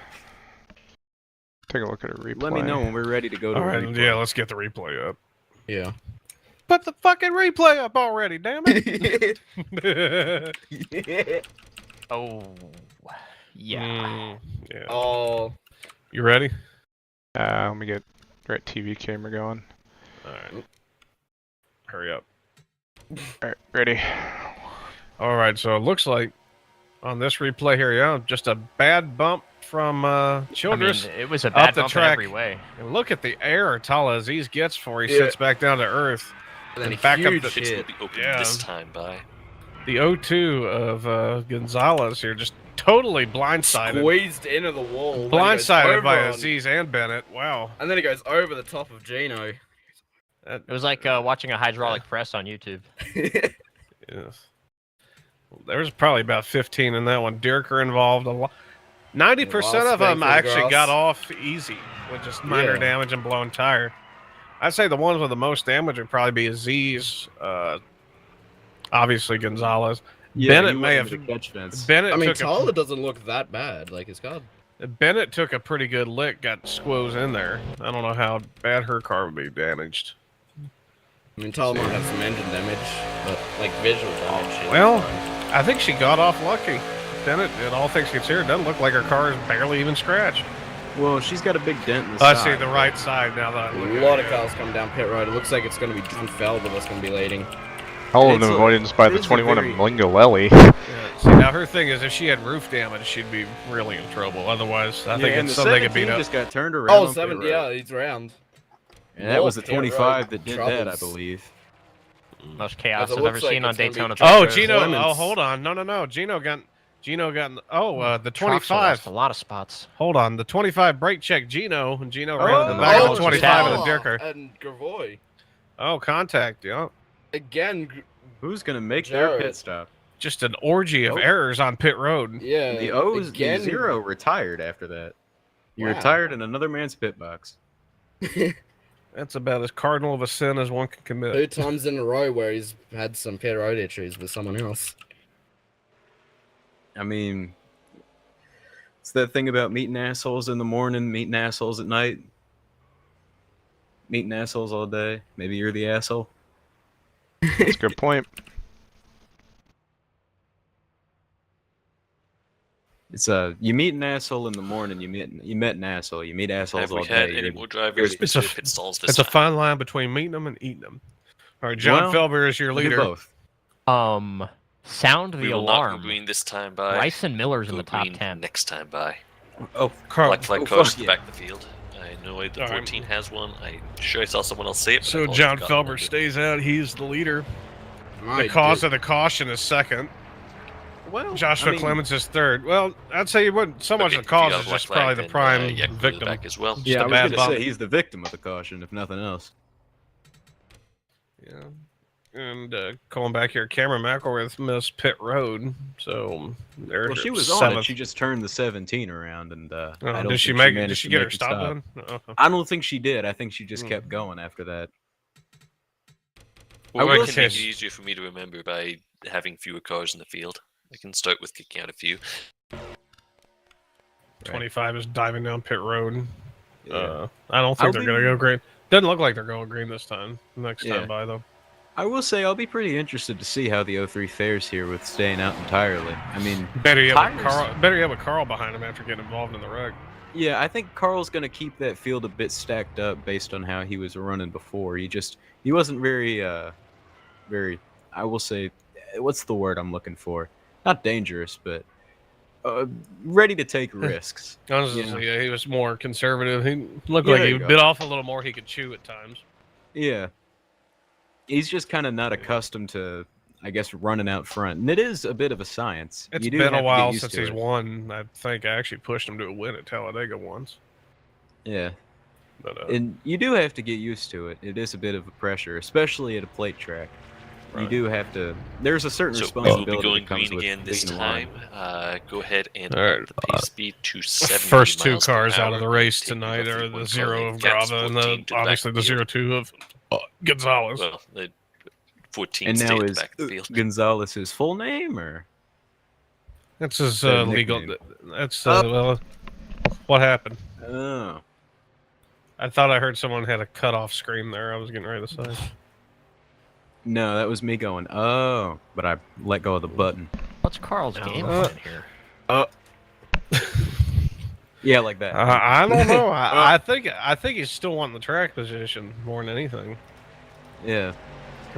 take a look at a replay. Let me know when we're ready to go to All right, replay. yeah, let's get the replay up. Yeah. Put the fucking replay up already, damn it! Oh. Yeah. Yeah. Oh. You ready? Let me get the right TV camera going. Alright. Hurry up. Alright, ready. Alright, so it looks like on this replay here, yeah, just a bad bump from Childress. I mean, it was a bad the bump track. in every way. And look at the air Tala Aziz gets before he Yeah. sits back down to earth. And then And back up huge the- Pits will hit. be open Yeah. this time by. The 0-2 of Gonzalez here just totally blindsided. Squeezed into the wall. then he goes Blindsided by over on- Aziz and Bennett. Wow. And then he goes over the top of Gino. It was like watching a hydraulic press on YouTube. Yes. There was probably about 15 in that one. Dirker involved. 90% of them actually got off easy with just minor Yeah. damage and blown tire. I'd say the ones with the most damage would probably be Aziz, obviously Gonzalez. Yeah, Bennett you may went have. into the catch fence. Bennett I mean, took Tala doesn't look that bad. Like, his car. Bennett took a pretty good lick, got squoze in there. I don't know how bad her car would be damaged. I mean, Tala might have some engine damage, but, like, visual damage. she's Well, fine. I think she got off lucky. Bennett, in all things considered, doesn't look like her car is barely even scratched. Well, she's got a big dent in the I side. see the right side now that I look A at lot it, of yeah. cars come down pit road. It looks like it's going to be John Felber that's going to be leading. All of It's them a- avoidance by the it is a 21 very- of Mlingolelli. Yeah. See, now her thing is if she had roof damage, she'd be really in trouble. Otherwise, I think and it's the something they could 17 beat up. just got turned around. Oh, on 7, pit road. yeah, he's round. And that was the Pit road 25 that did that, I troubles. believe. Most chaos It I've ever looks like seen on it's gonna be Daytona. trouble. Oh, Truck Gino. Clements. Oh, hold on. No. Gino got the Trucks 25. lost a lot of spots. Hold on. The 25 brake check Gino, and Gino ran Oh, to the back of oh, the 25 Tala. of the Dirker. And Gravoy. Oh, contact, yeah. Again, Who's going to make their Jared. pit stop? Just an orgy of Oh. errors on pit road. yeah. The O's, again, the Zero retired after that. He Wow. retired in another man's pit box. That's about as cardinal of a sin as one can 2 commit. times in a row where he's had some pit road issues with someone else. I mean, it's that thing about meeting assholes in the morning, meeting assholes at night, meeting assholes all day. Maybe you're the asshole. That's a good point. It's you meet an asshole in the morning, you met an asshole. You meet assholes Have all we had day. any you're- more drivers It's a- into pit stalls this It's a time? fine line between meeting them and eating them. All right, John Well, Felber is your look at leader. both. Sound the We will not go alarm. green this time by. Bryson Miller's in Go the top green 10. next time by. Oh, Carl, Black flag oh, cars fuck to yeah. back the field. I know the All right. 14 has one. I'm sure I saw someone else say it. But so I've always John forgotten Felber what it- stays out. He's the leader. My The cause dude. of the caution is second. well, Joshua I mean, Clemens is third. Well, I'd say it wouldn't so much Okay, the if you cause got is a black just flag, probably the then, prime yeah, go victim. back as well. Yeah, a I was bad going to bump. say he's the victim of the caution, if nothing else. Yeah. And going back here, Cameron McElrath missed pit road, so they're Well, she was on seventh. it. She just turned the 17 around, and I Oh, don't did think she make it? Did managed she to get make her it stop done? Oh. I don't think she did. I think she just Hmm. kept going after that. Well, I I will can say- make it easier for me to remember by having fewer cars in the field. I can start with kicking out a few. 25 is diving down pit road. Yeah. I don't think they're going to go green. Doesn't look like they're going green this time. Next time by, though. I will say I'll be pretty interested to see how the 03 fares here with staying out entirely. I mean, better you have a Carl behind him after getting involved in the wreck. Yeah, I think Carl's going to keep that field a bit stacked up based on how he was running before. He wasn't very, I will say, what's the word I'm looking for? Not dangerous, but ready to take risks. Honestly, yeah, he was more conservative. He looked like he bit off a little more he could chew at times. Yeah. He's just kind of not accustomed to, I guess, running out front. And it is a bit of a science. It's been a while since he's won. I think I actually pushed him to a win at Talladega once. Yeah. But, and you do have to get used to it. It is a bit of a pressure, especially at a plate track. Right. You do have to. There's a certain responsibility. We'll be going green again this time. Go ahead and up the pace speed to 70 First two miles cars per out of the hour. race tonight are the 0 of Grava and obviously the 0-2 of Gonzalez. Well, the 14 and stay now at the is back of the field. Gonzalez his full name, or that's his legal? That's well, what happened? Oh, I thought I heard someone had a cutoff scream there. I was getting ready to say. No, that was me going, oh, but I let go of the button. What's Carl's game plan here? Yeah, like that. I don't know. I think he's still wanting the track position more than anything. Yeah.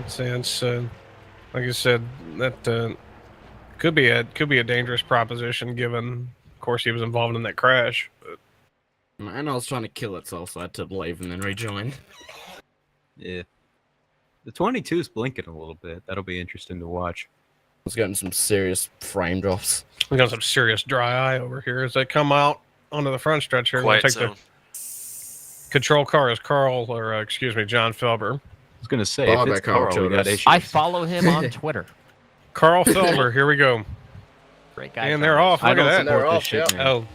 Since, like I said, that could be a dangerous proposition. Given, of course, he was involved in that crash. But... And I was trying to kill itself, so I had to leave and then rejoin. Yeah. The 22's blinking a little bit. That'll be interesting to watch. It's getting some serious frame drops. We got some serious dry eye over here as they come out onto the front stretch here. Quiet take zone. The control car is Carl, or excuse me, John Felber. I was gonna say, if it's Carl, we got issues. I follow him on Twitter. Carl Felber, here we go. Great guy. And they're off. Look at that. They're off, yeah. Oh,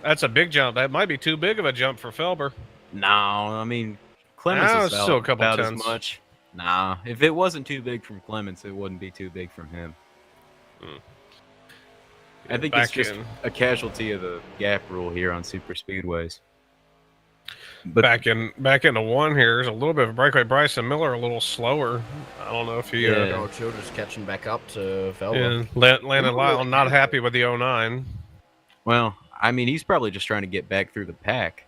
that's a big jump. That might be too big of a jump for Felber. No, I mean, Clemens is still a couple about tons. as much. Nah, if it wasn't too big from Clemens, it wouldn't be too big from him. I think it's just a casualty of the gap rule here on super speedways. But back into one here. There's a little bit of a breakaway. Bryson Miller a little slower. I don't know if he. Childress catching back up to Felber. Yeah, Landon Lyle not happy with the 09. Well, I mean, he's probably just trying to get back through the pack.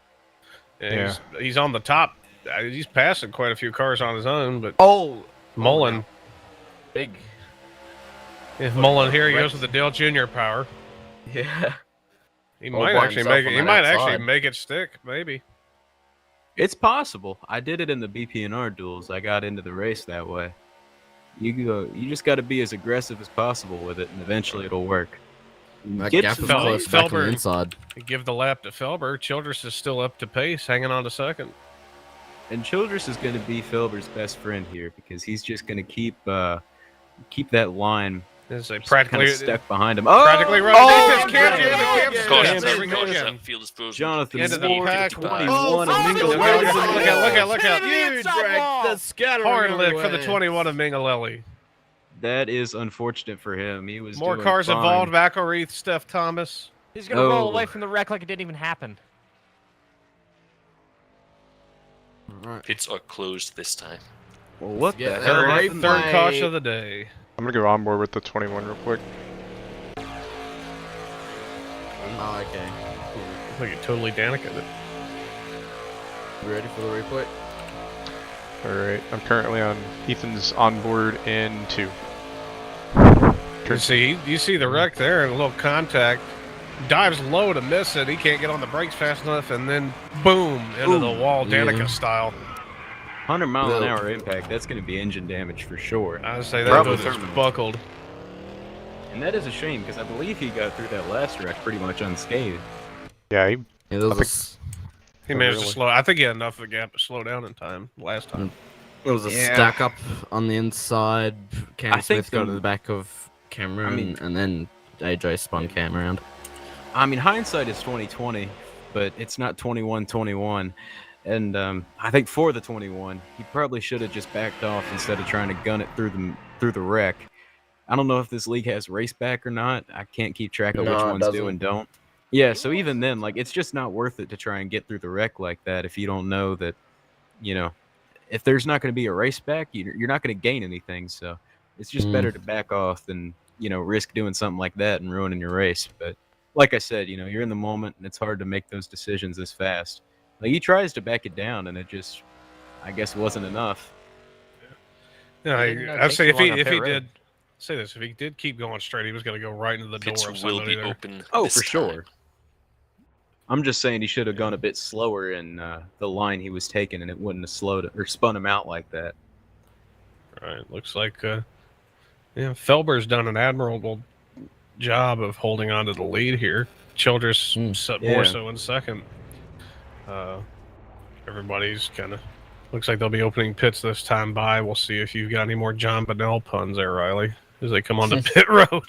Yeah. He's on the top. He's passing quite a few cars on his own, but Mullen. Big. If Mullen here, he goes with the Dale Jr. power. Yeah. He might actually make it. He might actually make it stick, maybe. It's possible. I did it in the BP&R duels. I got into the race that way. You just got to be as aggressive as possible with it, and eventually it'll work. That gap is close back on the inside. Give the lap to Felber. Childress is still up to pace, hanging on to second. And Childress is going to be Felber's best friend here because he's just going to keep that line. It's practically stuck behind him. Practically running. Jonathan into the pack. 21 of Mingalelli. Look out. Huge drag. The scattering Hard lick for the 21 of Mingalelli. That is unfortunate for him. He was more doing cars fine. involved. McElreath, Steph Thomas. He's going to roll away from the wreck like it didn't even happen. Pits are closed this time. Well, what the hell happened? Third caution of the day. I'm going to go on board with the 21 real quick. Oh, okay. Look at totally Danica. You ready for the replay? Alright, I'm currently on Ethan's onboard in 2. You see the wreck there and a little contact. Dives low to miss it. He can't get on the brakes fast enough, and then boom into the wall, Danica style. 100 mile an hour impact. That's going to be engine damage for sure. I would say that was buckled. And that is a shame because I believe he got through that last wreck pretty much unscathed. Yeah, he managed to slow. I think he had enough of a gap to slow down in time last time. It was a stack up on the inside. Cam Smith got to the back of Cameron, and then AJ spun Cam around. I mean, hindsight is 20/20, but it's not 21/21. And I think for the 21, he probably should have just backed off instead of trying to gun it through the wreck. I don't know if this league has race back or not. I can't keep track of which No, it ones do doesn't. and don't. Yeah, so even then, like, it's just not worth it to try and get through the wreck like that if you don't know that, you know, if there's not going to be a race back, you're not going to gain anything. So it's just better to back off than, you know, risk doing something like that and ruining your race. But like I said, you know, you're in the moment and it's hard to make those decisions this fast. Like, he tries to back it down and it just, I guess, wasn't enough. Yeah, Didn't, I'd take say too long on if pit he road. did say this, if he did keep going straight, he was going to go right into the Pits door of will somebody be there. open. Oh, this for time. sure. I'm just saying he should have gone a bit slower in the line he was taking, and it wouldn't have slowed or spun him out like that. Right. Looks like Felber's done an admirable job of holding on to the lead here. Childress more so in second. Everybody's kind of looks like they'll be opening pits this time by. We'll see if you've got any more John Bonnell puns there, Riley, as they come onto pit road.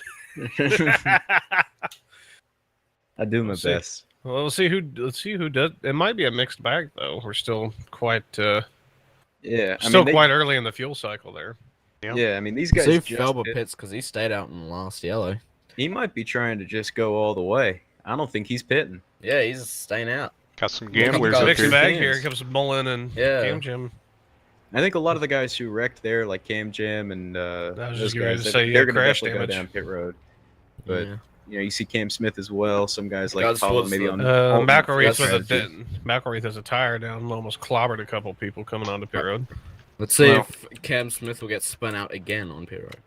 I do my best. Well, let's see who does. It might be a mixed bag though. We're still quite quite early in the fuel cycle there. Yeah, I mean, these guys See if just Felber pit. pits because he stayed out in last yellow. He might be trying to just go all the way. I don't think he's pitting. Yeah, he's staying out. Got some gamblers got up Mixed here. bag here comes Mullen and Cam Jim. I think a lot of the guys who wrecked there, like Cam Jim and was those just going guys, to say, they're going to crash definitely damage. go down pit road. But Yeah. you know, you see Cam Smith as well. Some guys like Guys Paulo was maybe the- on McElreath that's McElreath has a tire down and almost clobbered a couple people coming onto pit road. Let's see Well- if Cam Smith will get spun out again on pit road.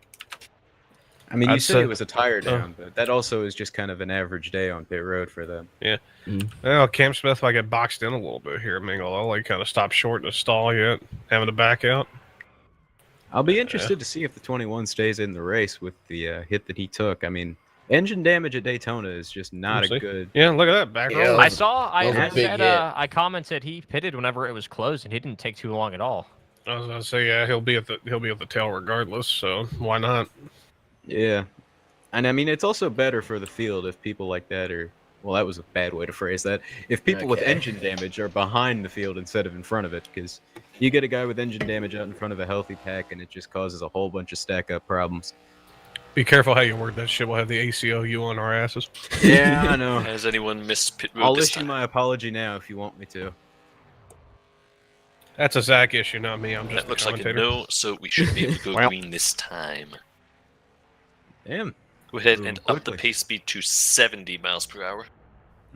I mean, you I'd said say- it was a tire down, but that also is just kind of an average day on pit road for them. Well, Cam Smith might get boxed in a little bit here, Mingle. I'll like kind of stop short in the stall yet, having to back out. I'll be interested to see if the 21 stays in the race with the hit that he took. I mean, engine damage at Daytona is just not We'll a see. good. Yeah, look at that back Yeah, roll. I saw. I was a big said. hit. I commented he pitted whenever it was closed, and he didn't take too long at all. I was gonna say, yeah, he'll be at the tail regardless. So why not? Yeah. And I mean, it's also better for the field if people like that are. Well, that was a bad way to phrase that. If people with Okay. engine damage are behind the field instead of in front of it, because you get a guy with engine damage out in front of a healthy pack, and it just causes a whole bunch of stack up problems. Be careful how you word that shit. We'll have the ACOU on our asses. Yeah, I know. Has anyone missed pit road I'll this issue time? my apology now if you want me to. That's a Zach issue, not me. I'm just That the looks like a commentator. no, so we should be able to go Well. green this time. Damn. Go ahead Moving and up the quickly. pace speed to 70 miles per hour.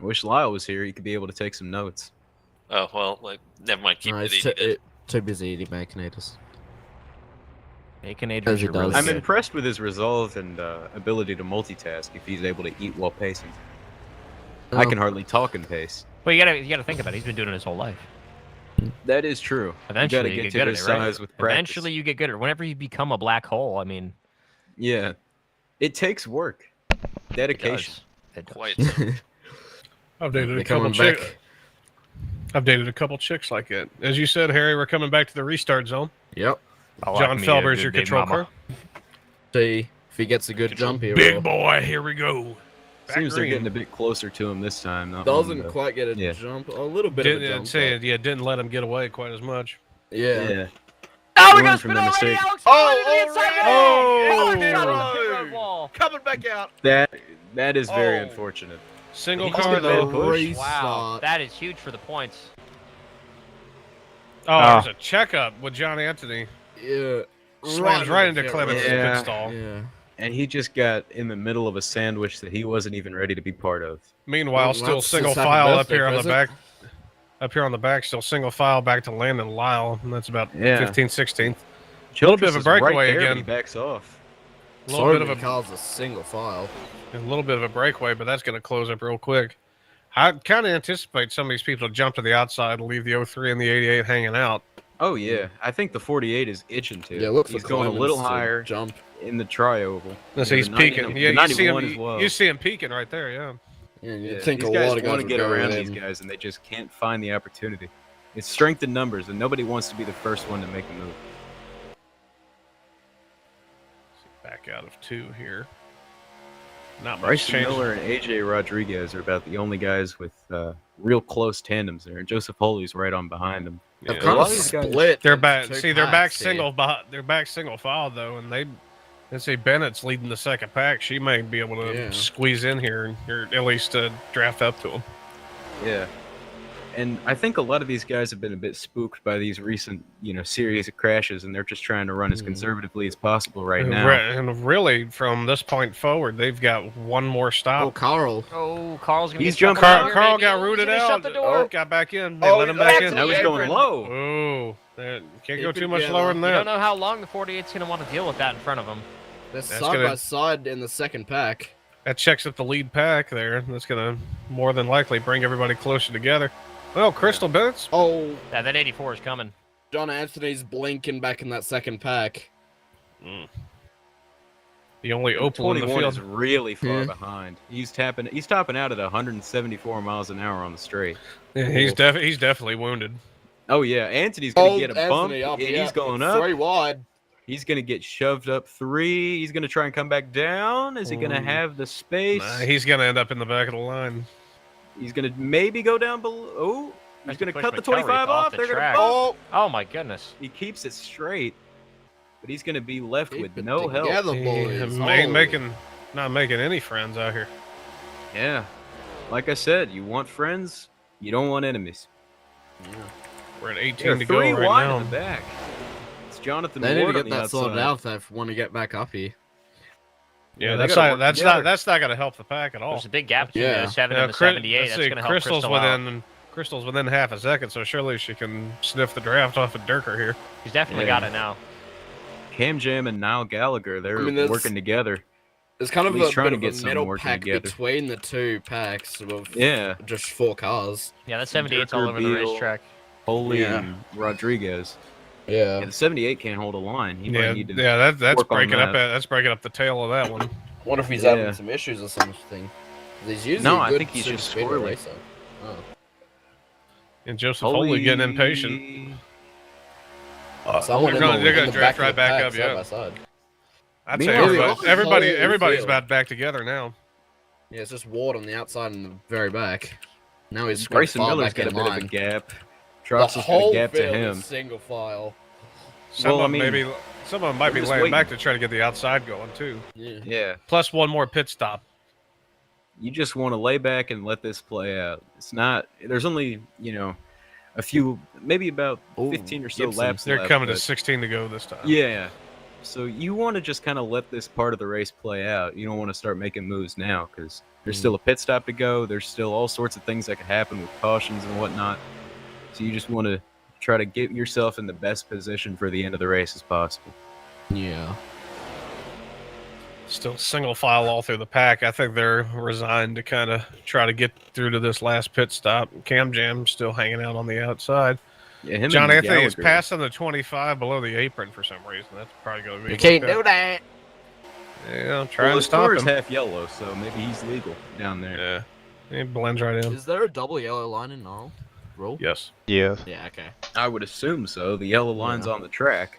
I wish Lyle was here. He could be able to take some notes. Oh, well, like, never mind. Keep No, it he's 80 then. too busy eating baconators. Baconators As he are really does. I'm good. impressed with his resolve and ability to multitask if he's able to eat while pacing. I can hardly talk and pace. But you gotta think about it. He's been doing it his whole life. That is true. Eventually, you you gotta get get good to at his it, right? size with practice. Eventually, you get good at it. Whenever you become a black hole, I mean, Yeah. It takes work. it Dedication. does. It does. Quite. I've They're dated a couple coming chicks. back. I've dated a couple chicks like it. As you said, Harry, we're coming back to the restart zone. Yep. I like John me a Felber's good your big control mama. car. See if he gets a good jump here. Big boy, here we go. Back Seems they're green. getting a bit closer to him this time. Not Doesn't one, though. quite get a Yeah. jump. A little bit of a Didn't jump. say but- it. Yeah, didn't let him get away quite as much. Yeah. Yeah. Oh, we Learn got from spin their already, mistakes. Alex! Oh, Oh, inside the oh, net! Shot on the oh. pit road wall. Coming back out. That is very Oh. unfortunate. Single He's car got though. that push. Restart. Wow, that is huge for the points. Oh, Oh. there's a checkup with John Anthony. Yeah. Slams right into the Clemens' pit road. Yeah. pit stall. Yeah. And he just got in the middle of a sandwich that he wasn't even ready to be part of. Meanwhile, Well, still that's single his happy file up birthday here on the present. back. Up here on the back, still single file back to Landon Lyle, and that's about Yeah. 15th, 16th. Little bit of a Childress is right breakaway there, but again. He backs off. A little bit of a car's a single file. breakaway, but that's going to close up real quick. I kind of anticipate some of these people to jump to the outside and leave the 03 and the 88 hanging out. Oh yeah, I think the 48 is itching to. Yeah, look for He's going a Clemens little to higher Jump. in the tri-oval. Let's Yeah, see, he's the 90 peeking. the Yeah, you see him. 91 as well. You see him peeking right there. Yeah. Yeah, you Yeah, think these a guys lot of guys want to would get go around with these him. guys, and they just can't find the opportunity. It's strength in numbers, and nobody wants to be the first one to make a move. Back out of 2 here. Not much Bryson change. Miller and AJ Rodriguez are about the only guys with real close tandems there, and Joseph Holy's right on behind them. They're Yeah. kind lot of of these guys- split. They're into back. two See, they're back packs here. single. They're back single file though, and Let's say Bennett's leading the second pack. She may be able to squeeze in here, or at least draft up to him. Yeah. And I think a lot of these guys have been a bit spooked by these recent, series of crashes, and they're just trying to run as conservatively as possible right now. And really, from this point forward, they've got one more stop. Oh, Carl. Oh, Carl's gonna. He's jumping out. Carl got rooted out. Shut the door. Got back in. They let him back in. Now he's going low. Oh, can't go too much lower than that. You don't know how long the 48's gonna want to deal with that in front of him. They're side by side in the second pack. That checks up the lead pack there. That's gonna more than likely bring everybody closer together. Well, Crystal Bennett's. Oh, yeah, that 84 is coming. John Anthony's blinking back in that second pack. The only Opal in the field is really far behind. He's topping out at 174 miles an hour on the straight. Yeah, he's definitely wounded. Oh yeah, Anthony's gonna get a bump. He's going up. 3 wide. He's gonna get shoved up 3. He's gonna try and come back down. Is he gonna have the space? Nah, he's gonna end up in the back of the line. He's gonna maybe go down below. Oh, he's gonna cut the 25 off. They're gonna bump. Oh my goodness. He keeps it straight, but he's gonna be left with no help. Not making any friends out here. Yeah, like I said, you want friends, you don't want enemies. Yeah. We're at 18 to go right now. 3 wide in the back. It's Jonathan They Ward need to get that outside. sorted out if they want to get back up here. Yeah, that's not going to help the pack at all. There's a big gap between the 7 and the 78. That's going to help Crystal's within half a second, so surely she can sniff the draft off of Durker here. He's definitely got it now. Cam Jam and Niall Gallagher, they're working together. There's kind of a trying to bit get of a middle pack together between the 2 packs of just 4 cars. Yeah, that 78's all over the racetrack. Holy and Rodriguez. Yeah. The 78 can't hold a line. He might need to that's breaking up. That's breaking up the tail of that one. I wonder if he's having some issues or something. He's usually I think he's just squirrely. Racer. Oh. And Joseph Foley getting impatient. They're going to draft right back up. Yeah. I'd say everybody's about back together now. Yeah, it's just Ward on the outside and the very back. Now he's Grayson Miller's got a bit of a gap. Trucks has got a gap to him. Single file. Some of them might be laying back to try to get the outside going too. Yeah. Plus one more pit stop. You just want to lay back and let this play out. It's not. There's only a few, maybe about 15 or so laps. They're coming to 16 to go this time. Yeah. So you want to just kind of let this part of the race play out. You don't want to start making moves now because there's still a pit stop to go. There's still all sorts of things that could happen with cautions and whatnot. So you just want to try to get yourself in the best position for the end of the race as possible. Yeah. Still single file all through the pack. I think they're resigned to kind of try to get through to this last pit stop. Cam Jam still hanging out on the outside. Yeah, John Anthony is passing the 25 below the apron for some reason. That's probably going to be. You can't do that. Yeah, I'm trying to stop him. The half yellow, so maybe he's legal down there. Yeah, he blends right in. Is there a double yellow line in NARL? Rule? Yes. Yeah. Yeah. Okay. I would assume so. The yellow line's on the track.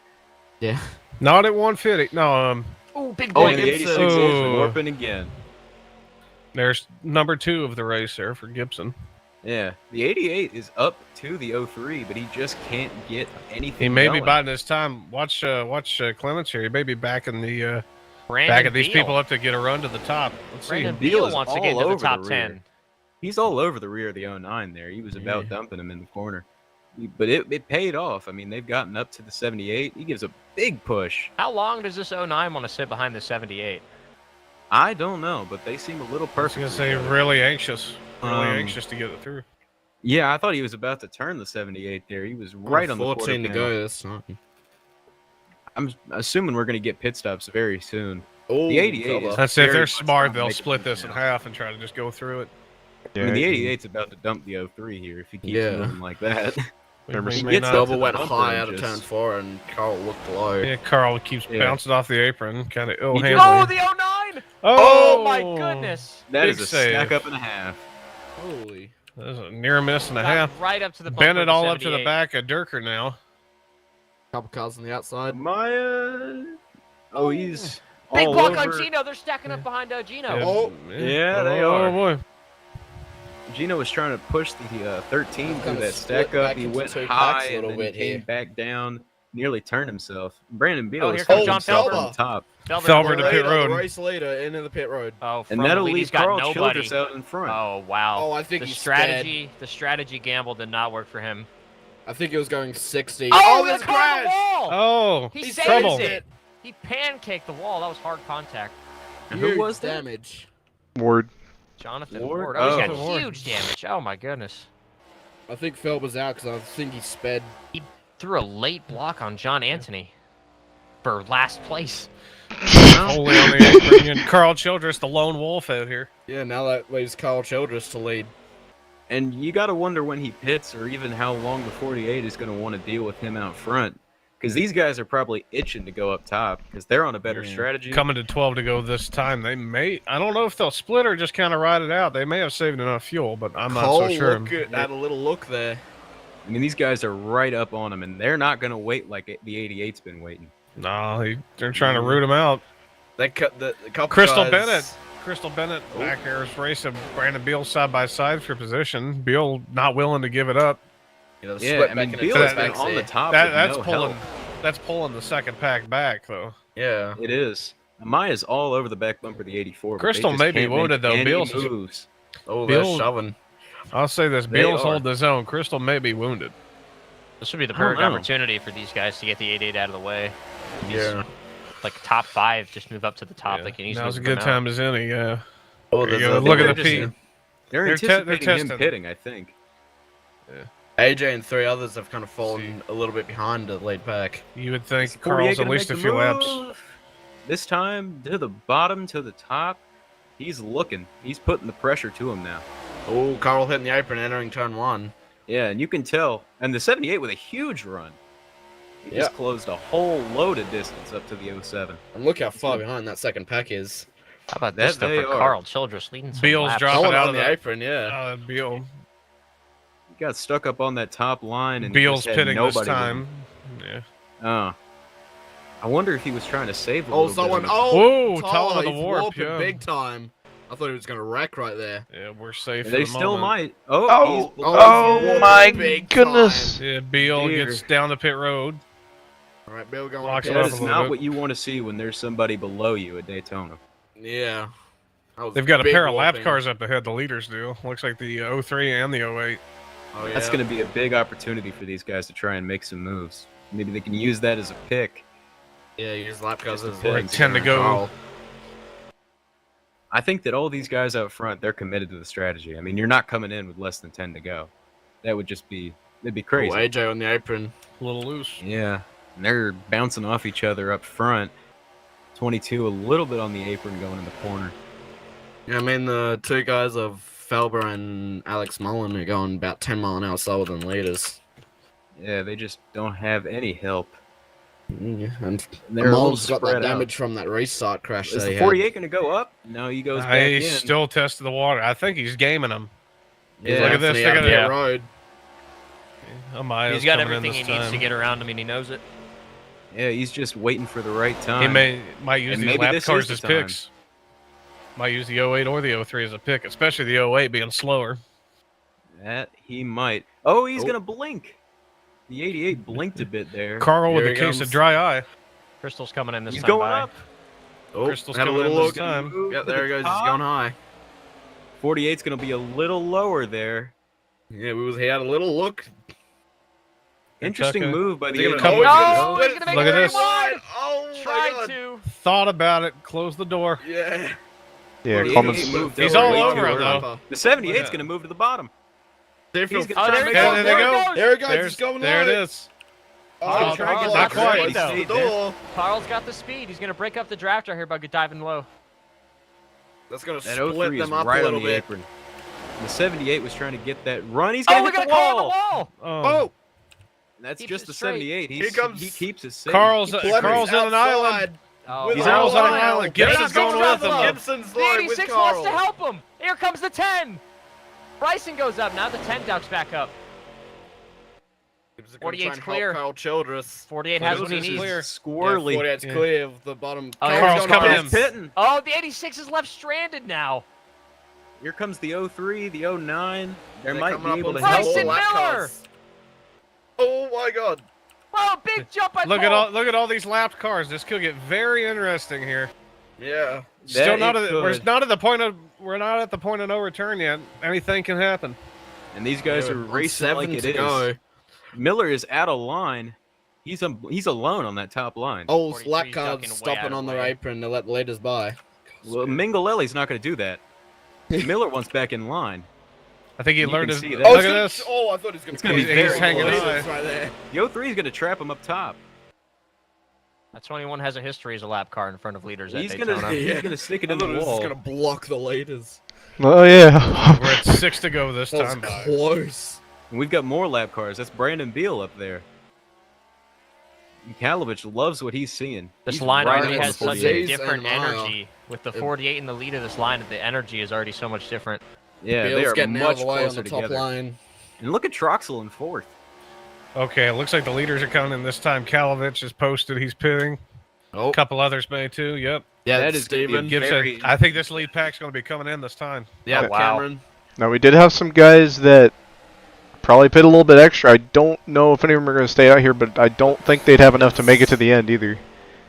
Yeah. Not at 150. No. Oh, big boy. boy. The 86 is warping again. There's number 2 of the race there for Gibson. Yeah, the 88 is up to the 03, but he just can't get anything. He may be biding his time. Watch Clements here. He may be backing the backing these people up to get a run to the top. Let's Brandon Beal wants to get into the top 10. He's all over the rear of the 09 there. He was about dumping him in the corner. But it paid off. I mean, they've gotten up to the 78. He gives a big push. How long does this 09 want to sit behind the 78? I don't know, but they seem a little perfect. I was going to say really anxious. Really anxious to get it through. Yeah, I thought he was about to turn the 78 there. He was right on the 14 to go. That's not... I'm assuming we're going to get pit stops very soon. Oh, the 88. That's if they're smart, they'll split this in half and try to just go through it. Yeah, I mean, the 88's about to dump the 03 here if he keeps moving like that. He gets double went high out of turn 4 and Carl looked low. Yeah, Carl keeps bouncing off the apron, kind of ill-handed. Oh, the 09! Oh my goodness! That is a stack up and a half. Holy. That's a near miss and a half. Right up to the Bennett all up to the back of Durker now. Couple cars on the outside. Maya. Oh, he's big all block over. on Gino. They're stacking up behind Gino. Yeah, they are. Oh boy. Gino was trying to push the 13 through that stack up. He went high and then he came back down, nearly turned himself. Brandon Beal is here comes John himself Felber. on top. Felber to pit The road. race leader into the pit road. Oh, And from that'll the lead, leave he's got Carl nobody. Childress out in front. Oh wow. Oh, I think the he's strategy gamble did not work for him. I think he was going 60. Oh, there's the a car on crash! the wall! Oh, He He's saved trouble. it. He pancaked the wall. That was hard contact. And who Huge was that? damage. Ward. Jonathan Ward? Ward. Oh, he's Oh. got huge damage. Oh my goodness. I think Felber's out because I think he sped. Threw a late block on John Anthony for last place. Holy on the apron. Carl Childress, the lone wolf out here. Yeah, now that leaves Carl Childress to lead. And you got to wonder when he pits or even how long the 48 is going to want to deal with him out front. Because these guys are probably itching to go up top because they're on a better strategy. Coming to 12 to go this time. They may, I don't know if they'll split or just kind of ride it out. They may have saved enough fuel, but I'm not so sure. Had a little look there. I mean, these guys are right up on him, and they're not going to wait like the 88's been waiting. No, they're trying to root him out. They cut the couple Crystal guys. Bennett back there is racing Brandon Beal side by side for position. Beal not willing to give it up. You know, Yeah, I mean, Beal has been on the top That's with no pulling. help. That's pulling the second pack back though. Yeah. It is. Amaya's all over the back bumper of the 84. but they Crystal just may be can't make wounded, though. any Beal's- moves. Oh, Bill- they're shoving. I'll say this: They Beal's are. holding his own. Crystal may be wounded. This would be the I don't perfect know. opportunity for these guys to get the 88 out of the way. Yeah. Like top 5, just move up to the top. Yeah. They can easily Now's a come good out. time as any. Yeah. Oh, There you there's go. a Look at they're the P. just- They're They're anticipating him testing. pitting, I think. AJ and 3 others have kind of fallen a little bit behind the lead pack. You would think Is the 48 Carl's at gonna least a make the few laps. move? This time, to the bottom, to the top. He's looking. He's putting the pressure to him now. Oh, Carl hitting the apron, entering turn 1. Yeah, and you can tell. And the 78 with a huge run. He just closed a whole load of distance up to the 07. And look how far behind that second pack is. How about That this though they for are. Carl Childress leading some Beal's laps. dropping Someone out on of the the apron, yeah. Beal. He got stuck up on that top line, and Beal's just had pitting this nobody with time. him. Yeah. I wonder if he was trying to save a Oh, little someone. bit. of it. Oh, Whoa, Talha with the he's warp, warping yeah. big time. I thought he was going to wreck right there. Yeah, we're safe. They for the still moment. might. Oh, Oh, he's oh my big goodness. time. Yeah, Beal Dear. gets down the pit road. All right, Bill going Locks to it That up pit. is a little not bit. what you want to see when there's somebody below you at Daytona. Yeah. That was They've got a big pair of lap warping. cars up ahead. The leaders do. Looks like the 03 and the 08. Oh, yeah. That's going to be a big opportunity for these guys to try and make some moves. Maybe they can use that as a pick. Yeah, use lap cars as We're a at 10 to go. Carl. I think that all these guys out front, they're committed to the strategy. I mean, you're not coming in with less than 10 to go. That would just be, it'd be crazy. Oh, AJ on the apron. A little loose. Yeah, and they're bouncing off each other up front. 22 a little bit on the apron going in the corner. Yeah, I mean, the two guys of Felber and Alex Mullen are going about 10 mile an hour slower than leaders. Yeah, they just don't have any help. Yeah, and They're a little Mullen's got that spread out. damage from that restart crash Is that the he 48 going to go up? No, he goes back He in. still tested the water. I think he's gaming them. had. Yeah, Look at this, Anthony look out at the that. road. Amaya's He's got coming in everything this he needs time. to get around him, and he knows it. Yeah, he's just waiting for the right time. He might use And these maybe lap this cars is as the time. picks. Might use the 08 or the 03 as a pick, especially the 08 being slower. That he might. Oh, he's Oh. going to blink. The 88 blinked a bit there. Carl with Here a he case comes. of dry eye. Crystal's coming in this He's time going by. up. Oh, Crystal's had a coming little in look. this time. Yep, there he goes. He's Top. going high. 48's going to be a little lower there. Yeah, he had a little look. Interesting Kentucky. move by the Is he gonna- 88. oh, he's Oh, gonna- he's gonna make Look it at very this. wide. Oh, my Tried God. to. Thought about it. Close the door. Yeah. Yeah, The Clemens. 88 moved He's over all way over too him, early. though. The 78's Yeah. going to move to the bottom. He's He's gonna gonna Oh, try there and he make goes. it There they There he go. goes. There he goes. There's, He's going there it wide. is. Oh, trying to get not that quite. speed, He's though. the door. Carl's got the speed. He's gonna break up the draft right here by diving low. That's gonna That split 03 is them up right a on little the bit. apron. The 78 was trying to get that run. He's Oh, going we to got hit a the call on the wall. wall. Oh, That's Keeps just it the straight. 78. Here comes he keeps it safe. Carl's Clemens on an island. outside Oh, with He's the Carl's on an line. island. Gibson's going with him. Gibson's The line with 86 Carl. wants to help him. Here comes the 10. Bryson goes up. Now the 10 ducks back up. 48's clear. Carl Childress. 48 has what he Childress is needs. clear. Squirrely. 48's Yeah. clear of the bottom. Oh, Carl's coming in. Pitting. Oh, the 86 is left stranded now. Here comes the 03, the 09. They They're might coming be up able on to the help. Bryson whole lap Miller. cars. Oh my God. Oh, big jump by Look at all these lapped cars. This could get very interesting here. Yeah. Still not we're not at the point of no return yet. Anything can happen. And these guys are racing like it is. Go. Miller is out of line. He's alone on that top line. Oh, 43's slack ducking card way stopping out on of their way. apron to let the leaders by. Well, Mingalelli's not going to do that. Miller wants back in line. I think he learned can his. see Look that. at this. Oh, I thought he was going It's gonna be He's very hanging close. on. right there. The 03 is going to trap him up top. That 21 has a history as a lap car in front of leaders at He's Daytona. going to stick it I in thought the it was wall. going to block the leaders. Oh yeah. We're at 6 to go this That was time. close. And we've got more lap cars. That's Brandon Beal up there. Kalovich loves what he's seeing. This He's line right already on has the such 48. a different and Mile. energy. With the 48 in the lead of this line, the energy is already so much different. Yeah, Beal's they are getting out much of the way on closer the top together. line. And look at Troxel in fourth. Okay, it looks like the leaders are coming in this time. Kalovich is posted. He's pitting. Oh, A couple others may too. Yep. yeah, that that's is gonna be a Steven. Gibson. Very- I think this lead pack's going to be coming in this time. Yeah, Oh, wow. Cameron. Now we did have some guys that probably paid a little bit extra. I don't know if any of them are going to stay out here, but I don't think they'd have enough to make it to the end either.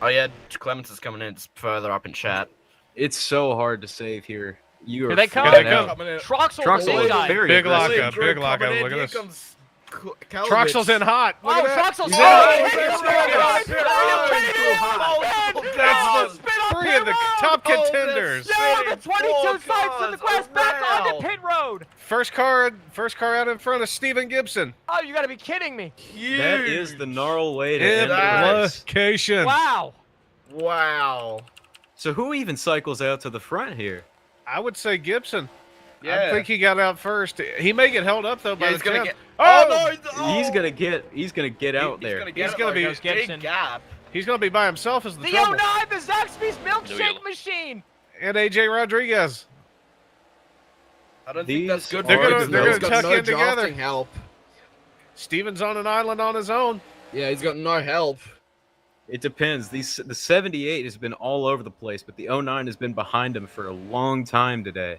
Oh yeah, Clements is coming in. It's further up in chat. It's so hard to save here. You are Here they come. flat Here they out. come. Troxel, Troxel the big is guy. very Big aggressive. lockup. Big lockup. Look at this. Comes Troxel's in hot. Look Oh, at that. Troxel's He's in in hot. hot. That's the 3 of the top contenders. Yeah, the 22 sides in the glass back onto pit road. First car out in front of Steven Gibson. Oh, you got to be kidding me. That is the gnarl way to end the race. Implication. Wow. Wow. So who even cycles out to the front here? I would say Gibson. Yeah. I think he got out first. He may get held up though by Yeah, the he's gonna champ. get. Oh, no! He's gonna get out there. He's gonna be- Here's Gibson. big gap. He's going to be by himself as the The trouble. 09, the Zaxby's No yellow. milkshake machine. And AJ Rodriguez. I don't These think that's good. are for him, the- though. they're He's gonna got tuck no in together. drafting help. Steven's on an island on his own. Yeah, he's got no help. It depends. The 78 has been all over the place, but the 09 has been behind him for a long time today.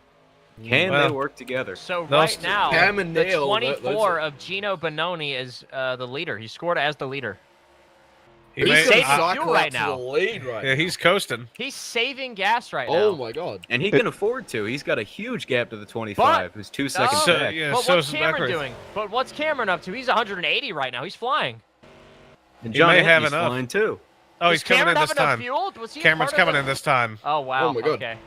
Can Well, they work together? So They'll right now, Cam and the Neil, 24 of Gino Bononi is the leader. He scored as the leader. He He's may- saving I- fuel right now. The lead right yeah, he's coasting. He's saving gas right now. Oh my god. And he can afford to. He's got a huge gap to the 25, who's 2 seconds Oh. back. Yeah, But so what's is Cameron Beckers. doing? But what's Cameron up to? He's 180 right now. He's flying. And He John may have Anthony's enough. flying too. Oh, Does he's coming Cameron in have this enough time. fuel? Was he Cameron's part of coming the- in this time. Oh wow. Oh my God. Okay.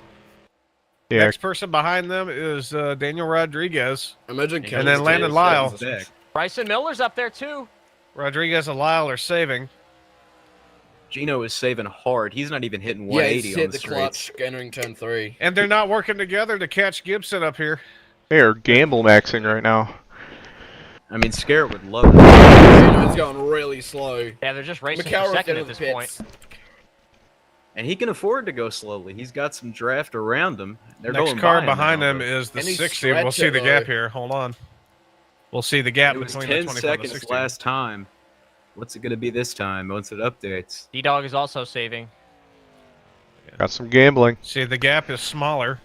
Yeah. Next person behind them is Daniel Rodriguez. Imagine And And then Cameron's Landon tail Lyle. sevens. Back. Bryson Miller's up there too. Rodriguez and Lyle are saving. Gino is saving hard. He's not even hitting Yeah, 180 he's on hit the the straights. clutch, entering turn 3. And they're not working together to catch Gibson up here. They are gamble maxing right now. I mean, Scarrett would love it. He's going really slow. Yeah, they're just racing for McElroy's second into at the this point. pits. And he can afford to go slowly. He's got some draft around him. They're Next going car by behind now, him but is the And he's 60. We'll see the stretching, gap though. here. Hold on. We'll see the gap It was between 10 the 24 and the seconds 60. last time. What's it going to be this time once it updates? D-Dog is also saving. Got some gambling. See, the gap is smaller.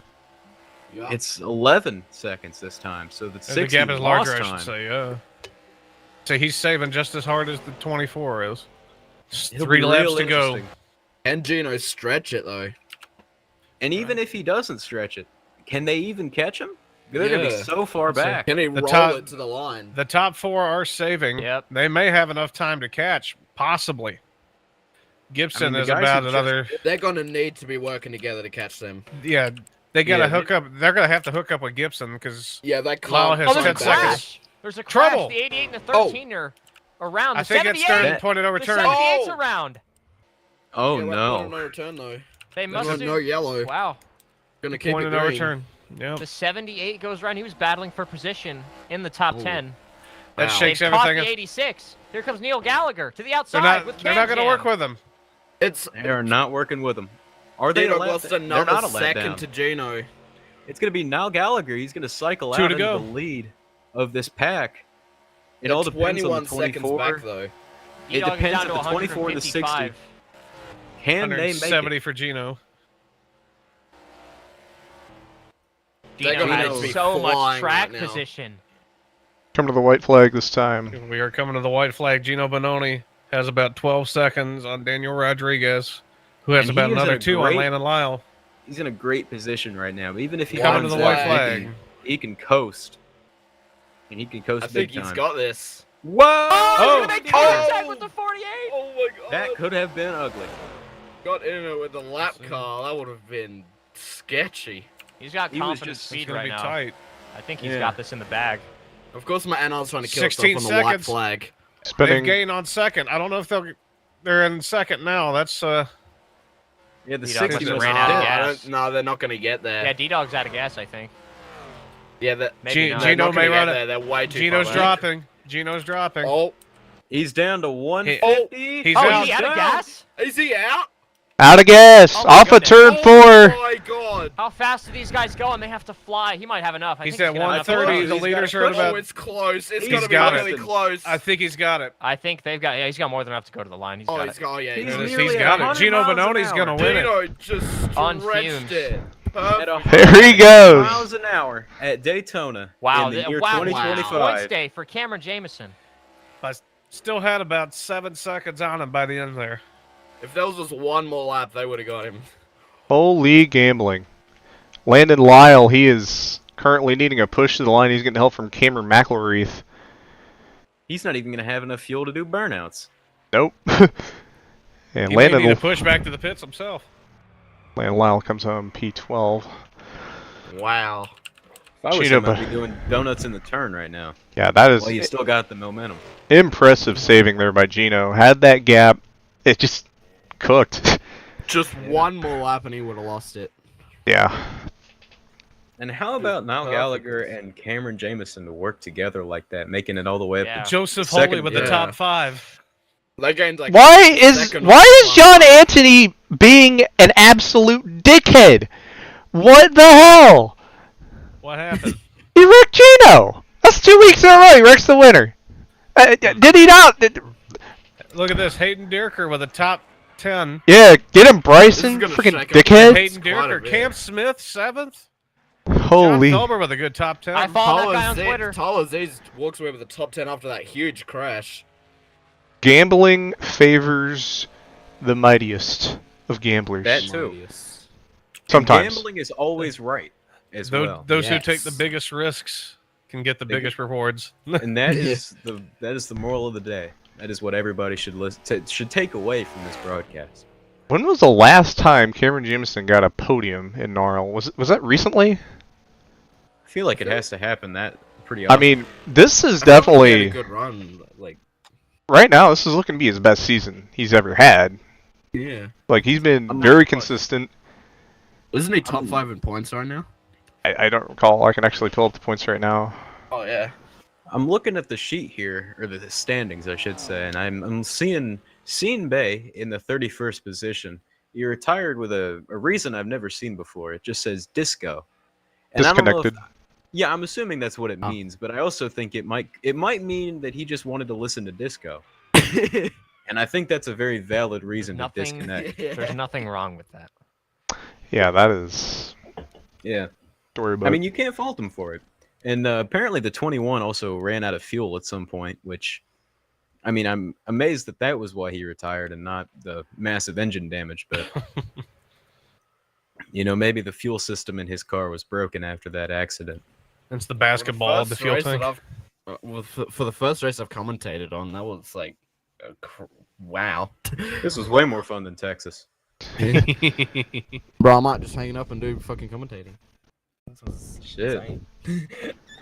Yeah. It's 11 seconds this time, so the And 60 the gap is larger, lost I time. should say. So he's saving just as hard as the 24 is. Just It'll 3 be laps real to go. interesting. And Gino stretch it though. And even if he doesn't stretch it, can they even catch him? They're going to be Yeah. so far Let's see. back. Can he The roll top- it to the line? The top 4 are saving. Yep. They may have enough time to catch, possibly. Gibson the is guys about who another. They're gonna need to be working together to catch them. Yeah, they got to Yeah, hook up. They're going to have to hook up with Gibson because Yeah, they can't. Lyle has Oh, there's a 10 seconds. crash. There's a crash. Trouble. The 88 and the 13 are around. I The think it's 78. starting That- pointed over The turn. 78's Oh! around. Oh, Yeah, no. No return though. They must No, have. no yellow. Wow. Gonna keep it Pointed over green. turn. Yep. The 78 goes around. He was battling for position in the top Ooh. 10. That Wow. shakes They caught everything the up. 86. Here comes Neil Gallagher to the They're outside not. with They're not going to work with him. It's They are not working with him. Are they Gino allowed? lost They're another not allowed second down. to Gino. It's going to be Niall Gallagher. He's going to cycle 2 out to into go. the lead of this pack. It They're all depends on 21 the seconds 24. back though. It depends on the 24 and the 60. Can they make 170 it? for Gino. They're Dino gonna has be so much flying track right now. position. Come to the white flag this time. We are coming to the white flag. Gino Bononi has about 12 seconds on Daniel Rodriguez, who has And about he is another in a 2 on great- Landon Lyle. He's in a great position right now. Even if he Coming to runs the white that, flag. he can coast. And he can coast I think big time. he's got this. Whoa! Oh, they contact with the 48. Oh my god! That could have been ugly. Got in it with the lap car. That would have been sketchy. He's got He was confident just- speed It's going right to be now. tight. I think he's Yeah. got this in the bag. Of course, my NR's trying to kill 16 himself on the white seconds. flag. They've Spinning. gained on second. I don't know if they're in second now. That's Yeah, the He 60 doesn't was ran out of No, gas. no, they're not going to get there. Yeah, D-Dog's out of gas, I think. Yeah, that, Maybe G- not. they're Gino not gonna may get run it. there. They're way too Gino's far back. dropping. Gino's dropping. Oh, He's down to 150. He's Oh, out. is he out of gas? is he out? Out of gas. Oh my Off of goodness. turn Oh 4. my god! How fast are these guys going? They have to fly. He might have enough. I He's think at gonna have enough to 130. push. The He's leaders got are a at push. Oh, about. it's close. It's He's gonna be got really it. close. I think he's got it. I think they've got. Yeah, he's got more than enough to go to the line. He's Oh, got he's it. got. Oh yeah, He's he's nearly He's at got it. 100 Gino miles an Bononi's hour. going to win it. Gino just On stretched fumes. it. At Perfect. There he goes. miles an hour at Daytona. Wow. in the year Wow. 2025. Points day for Cameron Jamison. I still had about 7 seconds on him by the end there. If there was just one more lap, they would have got him. Holy gambling. Landon Lyle, he is currently needing a push to the line. He's getting help from Cameron McElreath. He's not even going to have enough fuel to do burnouts. Nope. And He may need to Landon push back to the pits himself. Lyle comes home P12. Wow. If I was Gino him, I'd Bo- be doing donuts in the turn right now. Yeah, that is Well, you still got the momentum. impressive saving there by Gino. Had that gap, it just cooked. Just one more lap and he would have lost it. Yeah. And how about Niall perfect. Gallagher and Cameron Jamison to work together like that, making it all the way up Yeah. to Joseph Second- Holy with the yeah. top 5. That game's like. Why is second John lap. Anthony being an absolute dickhead? What the hell? What happened? He wrecked Gino. That's 2 weeks in a row. He wrecks the winner. Did he not? Look at this. Hayden Dierker with a top 10. Yeah, get him, Bryson. This is gonna Freaking shake up dickhead. Hayden quite a Dierker. bit. Cam Smith, 7th. Holy. John Felber with a good top 10. I follow that guy on Twitter. Tyler Z walks away with the top 10 after that huge crash. Gambling favors the mightiest of gamblers. That too. Sometimes. Gambling is always right as Those, well. those who take Yes. the biggest risks can get the They biggest rewards. And that is the moral of the day. That is what everybody should should take away from this broadcast. When was the last time Cameron Jamison got a podium in NARL? Was that recently? I feel like it has to happen that pretty often. I mean, this is I thought he had definitely a good run. Like, right now. This is looking to be his best season he's ever had. yeah. Like he's been I'm not very quite- consistent. Isn't he top 5 in points right now? I don't recall. I can actually pull up the points right now. Oh yeah. I'm looking at the sheet here, or the standings, I should say, and I'm seeing Bay in the 31st position. He retired with a reason I've never seen before. It just says disco. And I don't know if- Disconnected. yeah, I'm assuming that's what it Oh. means, but I also think it might mean that he just wanted to listen to disco. And I think that's a very valid reason to Nothing. disconnect. There's nothing wrong with that. Yeah, that is. Yeah. Story about. I mean, you can't fault him for it. And apparently the 21 also ran out of fuel at some point, which, I mean, I'm amazed that was why he retired and not the massive engine damage. But, you know, maybe the fuel system in his car was broken after that accident. It's the basketball of the fuel tank. For the first race I've commentated on, that was like, wow. This was way more fun than Texas. Bro, I might just hang up and do fucking commentating. This was Shit. insane.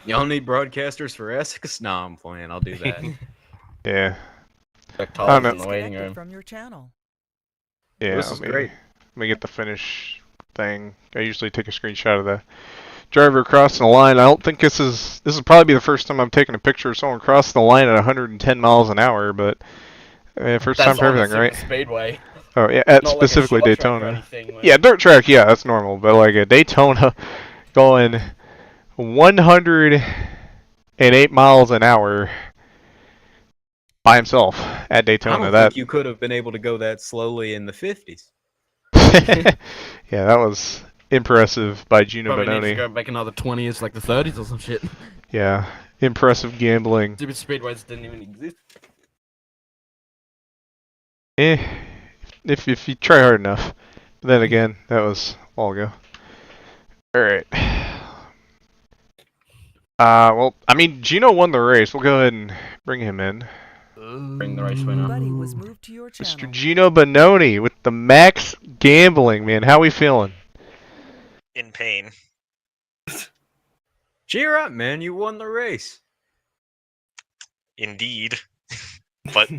Y'all need broadcasters for Essex? Nah, I'm playing. I'll do that. yeah. Like I don't Tyler's in know. the waiting Disconnected room. from your channel. Yeah. This is let me- great. Let me get the finish thing. I usually take a screenshot of the driver crossing the line. I don't think this will probably be the first time I'm taking a picture of someone crossing the line at 110 miles an hour, but first time That's for on the everything, right? Speedway. Oh yeah, at Not like a specifically short track or Daytona. anything, like- Yeah, dirt track, yeah, that's normal, but like a Daytona going 108 miles an hour by himself at I Daytona. don't That think you could have been able to go that slowly in the 50s. yeah, that was impressive by Gino Probably needs to Bononi. go back another 20 years, like the 30s or some shit. Yeah, impressive gambling. Stupid speedways didn't even exist. if you try hard enough. But then again, that was a while ago. All right. Well, I mean, Gino won the race. We'll go ahead and bring him in. Bring the race winner. Buddy was moved to your channel. Mr. Gino Bononi with the max gambling, man. How we feeling? In pain. Cheer up, man. You won the race. Indeed. But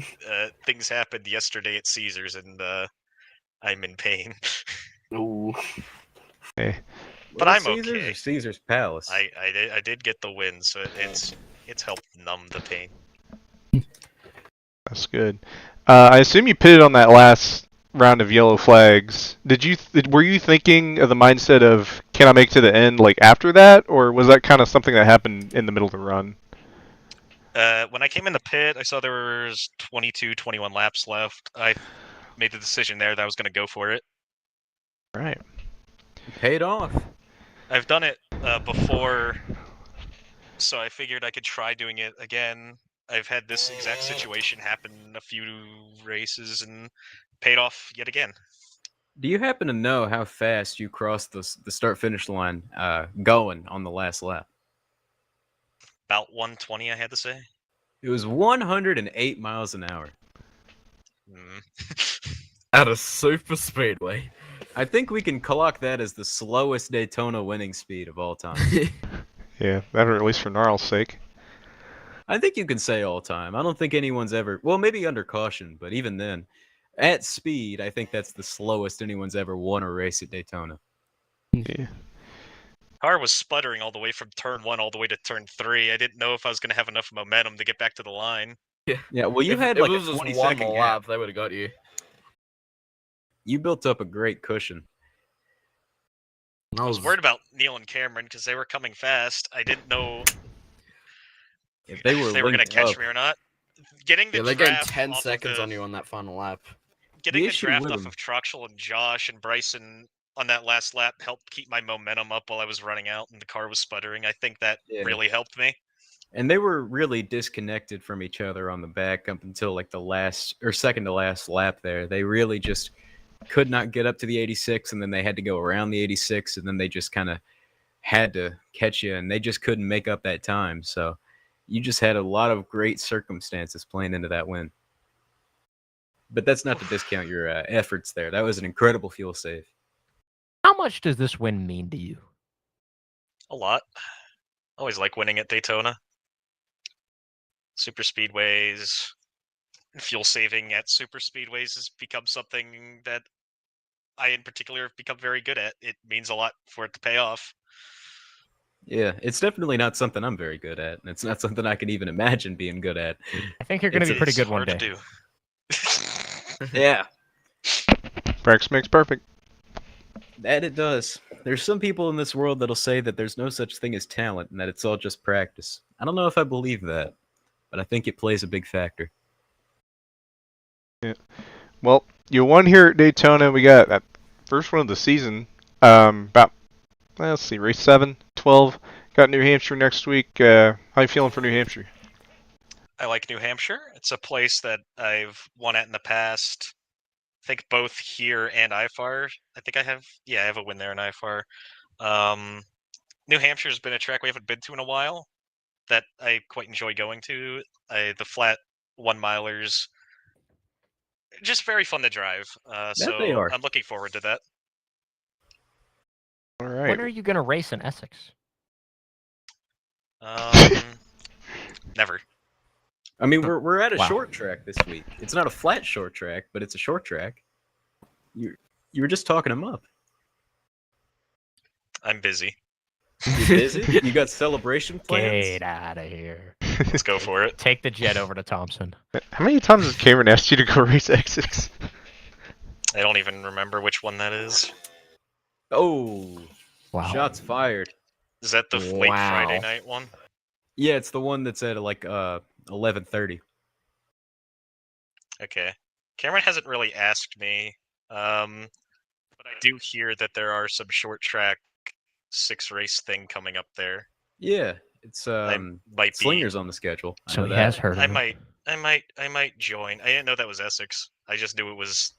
things happened yesterday at Caesars, and I'm in pain. Ooh. Hey. But Well, I'm Caesars okay. Or Caesar's Palace. I did get the win, so it's helped numb the pain. That's good. I assume you pitted on that last round of yellow flags. Were you thinking of the mindset of can I make to the end like after that, or was that kind of something that happened in the middle of the run? When I came in the pit, I saw there was 22, 21 laps left. I made the decision there that I was going to go for it. Right. Paid off. I've done it before, so I figured I could try doing it again. I've had this exact situation happen in a few races and paid off yet again. Do you happen to know how fast you crossed the start-finish line going on the last lap? About 120, I had to say. It was 108 miles an hour. At a super speedway. I think we can clock that as the slowest Daytona winning speed of all time. Yeah, that or at least for NARL's sake. I think you can say all time. I don't think anyone's ever... Well, maybe under caution, but even then, at speed, I think that's the slowest anyone's ever won a race at Daytona. Yeah. Car was sputtering all the way from turn 1 all the way to turn 3. I didn't know if I was going to have enough momentum to get back to the line. Yeah, well, you had if like it a was just 20 one second more gap. lap, they would have got you. You built up a great cushion. I was worried about Neil and Cameron because they were coming fast. I didn't know If they were going to linked catch up, me or not. Getting the Yeah, they gained draft 10 off seconds of on you on that final lap. Getting the issue draft with off them- of Troxel and Josh and Bryson on that last lap helped keep my momentum up while I was running out and the car was sputtering. I think that Yeah. really helped me. And they were really disconnected from each other on the back up until like the last or second to last lap there. They really just could not get up to the 86, and then they had to go around the 86, and then they just kind of had to catch you, and they just couldn't make up that time. So you just had a lot of great circumstances playing into that win. But that's not to discount your efforts there. That was an incredible fuel save. How much does this win mean to you? A lot. Always like winning at Daytona. Super speedways, fuel saving at super speedways has become something that I in particular have become very good at. It means a lot for it to pay off. Yeah, it's definitely not something I'm very good at, and it's not something I can even imagine being good at. I think you're going to be pretty It's good one hard day. to do. Yeah, Practice makes perfect. that it does. There's some people in this world that'll say that there's no such thing as talent and that it's all just practice. I don't know if I believe that, but I think it plays a big factor. Yeah. Well, you won here at Daytona. We got that first one of the season. About let's see, race 7, 12. Got New Hampshire next week. How you feeling for New Hampshire? I like New Hampshire. It's a place that I've won at in the past. I think both here and IFAR. I think I have a win there in IFAR. New Hampshire's been a track we haven't been to in a while that I quite enjoy going to. The flat 1-milers, just very fun to drive. So they are. I'm looking forward to that. All right. When are you going to race in Essex? Never. I mean, we're at a Wow. short track this week. It's not a flat short track, but it's a short track. You were just talking them up. I'm busy. You busy? You got celebration plans? Get out of here. Let's go for it. Take the jet over to Thompson. How many times has Cameron asked you to go race Essex? I don't even remember which one that is. Oh, Wow. shots fired. Is that the late Wow. Friday night one? Yeah, it's the one that's at like 11:30. Okay. Cameron hasn't really asked me, but I do hear that there are some short track 6-race thing coming up there. Yeah, it's I might be. Slinger's on the schedule. I So know he that. has heard of I it. might I might join. I didn't know that was Essex. I just knew it was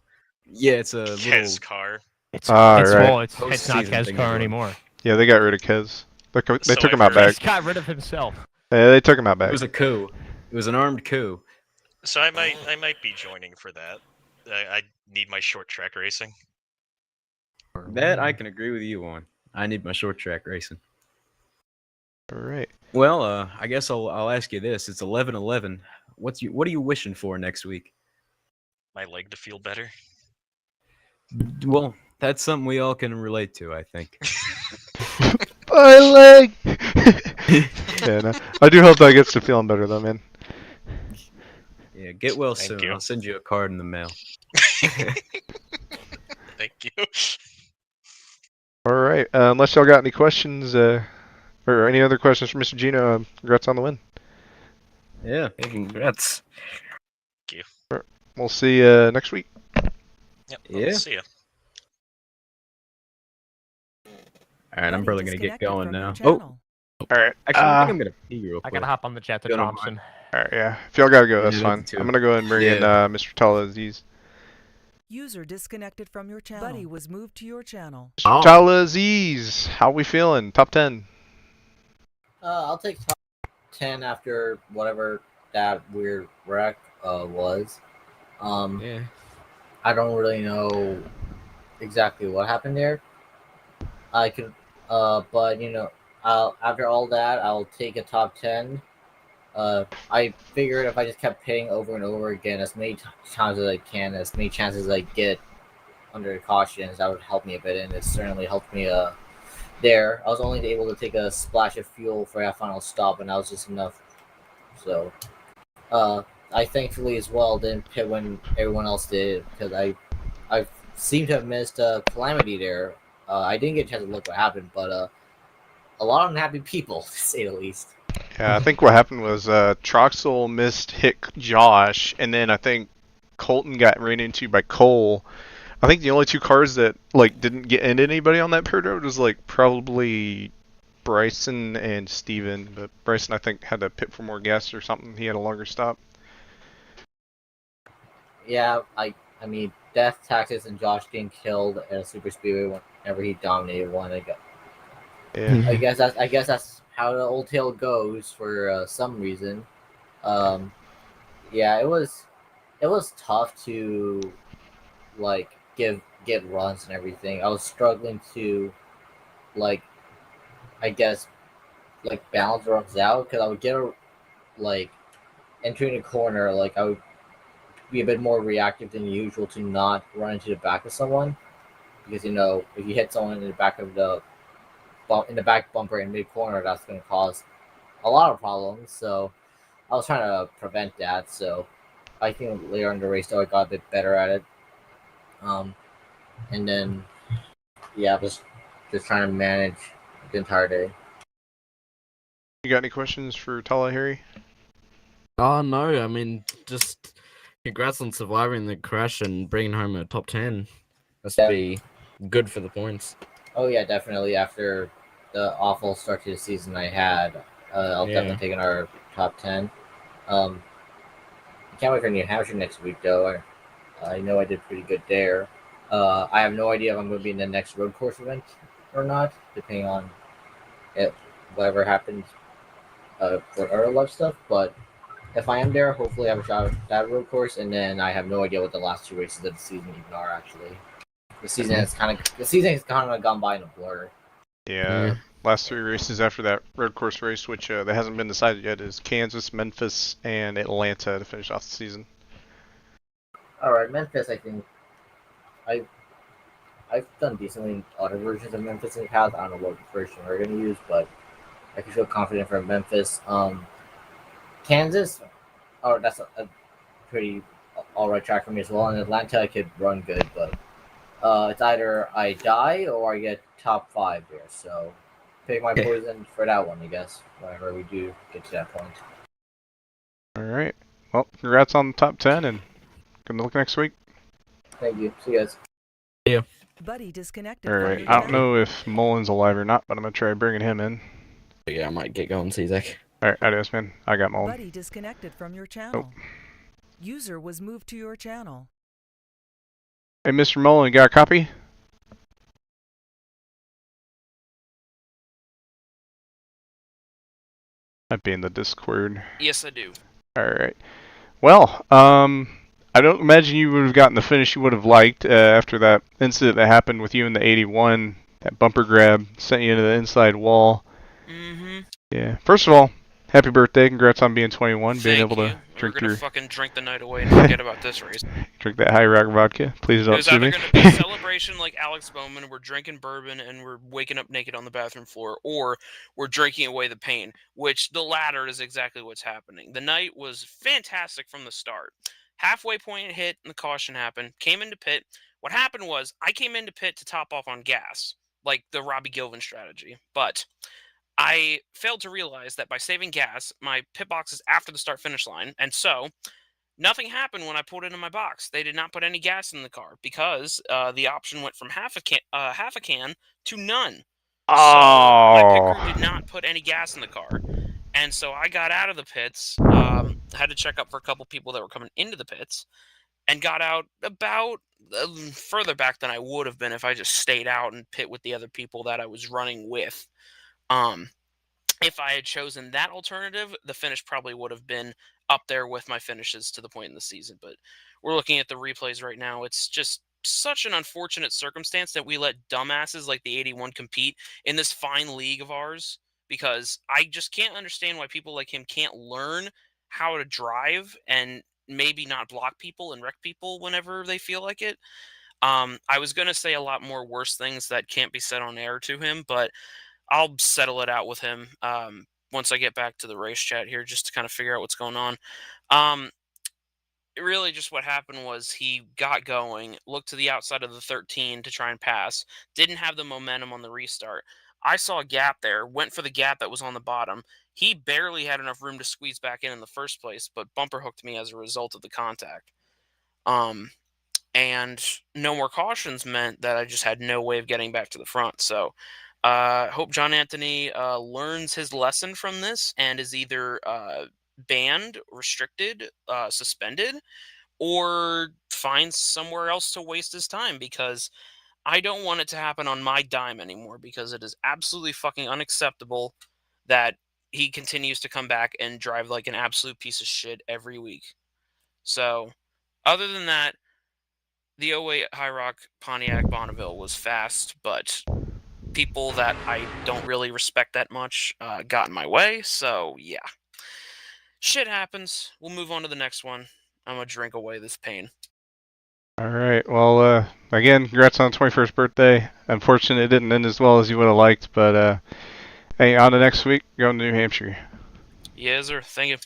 Yeah, it's a Kez little car. It's right. it's not Post-season Kez thing car they're doing. anymore. Yeah, they got rid of Kez. They So took him I've out heard. back. Kez got rid of himself. Yeah, they took him out It back. was a coup. It was an armed coup. So I might be joining for that. I need my short track racing. That I can agree with you on. I need my short track racing. All right. Well, I guess I'll ask you this. It's 11/11. What are you wishing for next week? My leg to feel better. Well, that's something we all can relate to, I think. My leg. Yeah, no, I do hope that gets to feeling better though, man. Yeah, get well Thank soon. you. I'll send you a card in the mail. Thank you. All right. Unless y'all got any questions, or any other questions for Mr. Gino, congrats on the win. Yeah. Hey, congrats. Thank you. We'll see you next week. Yep. Yeah. See ya. All right, I'm probably gonna get Disconnected going from your now. channel. All right. Actually, I think I'm gonna pee real I quick. gotta hop on the chat to Go to Thompson. All right. Yeah. If y'all gotta go, that's Yeah, fine. me too. I'm gonna go ahead and bring in Yeah. Mr. TalhaDevYT. User disconnected from your channel. Buddy was moved to your channel. Mr. TalhaDevYT, how we feeling? Top 10. I'll take top 10 after whatever that weird wreck was. Yeah. I don't really know exactly what happened there. I could, but you know, after all that, I'll take a top 10. I figured if I just kept hitting over and over again as many times as I can, as many chances as I get under cautions, that would help me a bit, and it certainly helped me there. I was only able to take a splash of fuel for that final stop, and that was just enough. So, I thankfully as well didn't pit when everyone else did, because I seem to have missed a calamity there. I didn't get a chance to look what happened, but a lot of unhappy people, to say the least. Yeah, I think what happened was Troxel missed hit Josh, and then I think Colton got ran into by Cole. I think the only two cars that didn't get into anybody on that pit road was probably Bryson and Steven, but Bryson I think had to pit for more gas or something. He had a longer stop. Yeah, I mean, Death, Taxis, and Josh getting killed at a super speedway whenever he dominated one. Yeah. I guess that's how the old tale goes for some reason. Yeah, it was tough to get runs and everything. I was struggling to I guess balance runs out, because I would get entering a corner, I would be a bit more reactive than usual to not run into the back of someone, because if you hit someone in the back of the back bumper in mid corner, that's going to cause a lot of problems. So I was trying to prevent that. So I think later in the race, though, I got a bit better at it. And then yeah, just trying to manage the entire day. You got any questions for Talha, Harry? Oh no, I mean, just congrats on surviving the crash and bringing home a top 10. That's be good for the points. Oh yeah, definitely. After the awful start to the season I had, I'll definitely take our top 10. I can't wait for New Hampshire next week, though. I know I did pretty good there. I have no idea if I'm going to be in the next road course event or not, depending on whatever happens for other love stuff. But if I am there, hopefully I have a shot at that road course, and then I have no idea what the last two races of the season even are. Actually, the season has kind of gone by in a blur. Yeah. Last three races after that road course race, which that hasn't been decided yet, is Kansas, Memphis, and Atlanta to finish off the season. All right, Memphis. I think I've done decently in other versions of Memphis in the past. I don't know what version we're going to use, but I can feel confident for Memphis. Kansas, that's a pretty alright track for me as well. In Atlanta, I could run good, but it's either I die or I get top 5 there. So pick my poison for that one, I guess, whenever we do get to that point. Alright. Well, congrats on the top 10, and good luck next week. Thank you. See you guys. Yeah. Buddy disconnected. Alright, from I your don't know if Mullen's alive or not, but I'm going to try bringing him in. Yeah, I might get going, see Zach. Alright, adios, man. I got mauled. Buddy disconnected from your channel. User was moved to your channel. Hey, Mr. Mullen, you got a copy? Might be in the Discord. Yes, I do. Alright. Well, I don't imagine you would have gotten the finish you would have liked after that incident that happened with you in the 81. That bumper grab sent you into the inside wall. Mm-hmm. Yeah. First of all, happy birthday. Congrats on being 21. Being able to drink We're gonna fucking drink the night away and forget about this race. Drink that high rock vodka. Please don't sue me. It was either going to be a celebration like Alex Bowman, we're drinking bourbon and we're waking up naked on the bathroom floor, or we're drinking away the pain, which the latter is exactly what's happening. The night was fantastic from the start. Halfway point hit and the caution happened. Came into pit. What happened was I came into pit to top off on gas, like the Robbie Gilvin strategy, but I failed to realize that by saving gas, my pit box is after the start-finish line, and so nothing happened when I pulled into my box. They did not put any gas in the car because the option went from half a can to none. Oh. So my pit crew did not put any gas in the car, and so I got out of the pits. Had to check up for a couple people that were coming into the pits, and got out about further back than I would have been if I just stayed out and pit with the other people that I was running with. If I had chosen that alternative, the finish probably would have been up there with my finishes to the point in the season. But we're looking at the replays right now. It's just such an unfortunate circumstance that we let dumbasses like the 81 compete in this fine league of ours, because I just can't understand why people like him can't learn how to drive and maybe not block people and wreck people whenever they feel like it. I was going to say a lot more worse things that can't be said on air to him, but I'll settle it out with him once I get back to the race chat here, just to kind of figure out what's going on. Really just what happened was he got going, looked to the outside of the 13 to try and pass, didn't have the momentum on the restart. I saw a gap there, went for the gap that was on the bottom. He barely had enough room to squeeze back in the first place, but bumper hooked me as a result of the contact. And no more cautions meant that I just had no way of getting back to the front. So hope John Anthony learns his lesson from this and is either banned, restricted, suspended, or finds somewhere else to waste his time, because I don't want it to happen on my dime anymore, because it is absolutely fucking unacceptable that he continues to come back and drive like an absolute piece of shit every week. So, other than that, the 08 High Rock Pontiac Bonneville was fast, but people that I don't really respect that much got in my way, so yeah. Shit happens. We'll move on to the next one. I'm gonna drink away this pain. Alright, well, again, congrats on the 21st birthday. Unfortunately, it didn't end as well as you would have liked, but hey, on to next week, going to New Hampshire. Yes, sir. Thank you.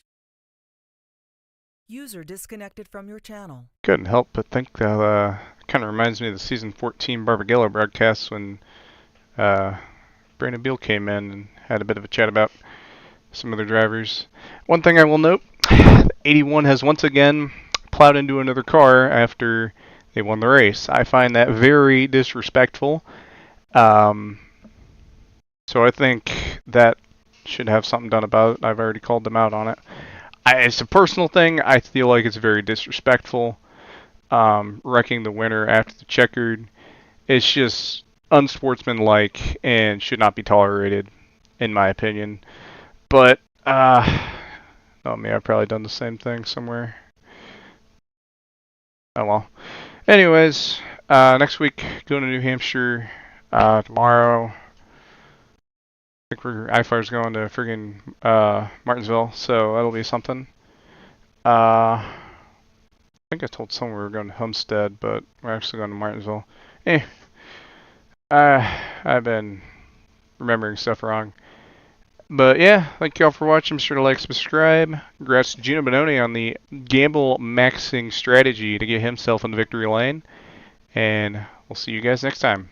User disconnected from your channel. Couldn't help but think that kind of reminds me of the season 14 Barbagallo broadcast when Brandon Beal came in and had a bit of a chat about some other drivers. One thing I will note, 81 has once again plowed into another car after they won the race. I find that very disrespectful. So I think that should have something done about it. I've already called them out on it. It's a personal thing. I feel like it's very disrespectful. Wrecking the winner after the checkered. It's just unsportsmanlike and should not be tolerated, in my opinion. But, not me, I've probably done the same thing somewhere. Oh well. Anyways, next week, going to New Hampshire. Tomorrow, I think IFAR's going to friggin' Martinsville, so that'll be something. I think I told someone we were going to Homestead, but we're actually going to Martinsville. I've been remembering stuff wrong. But yeah, thank y'all for watching. Be sure to like, subscribe. Congrats to Gino Bononi on the gamble maxing strategy to get himself in the victory lane. And we'll see you guys next time.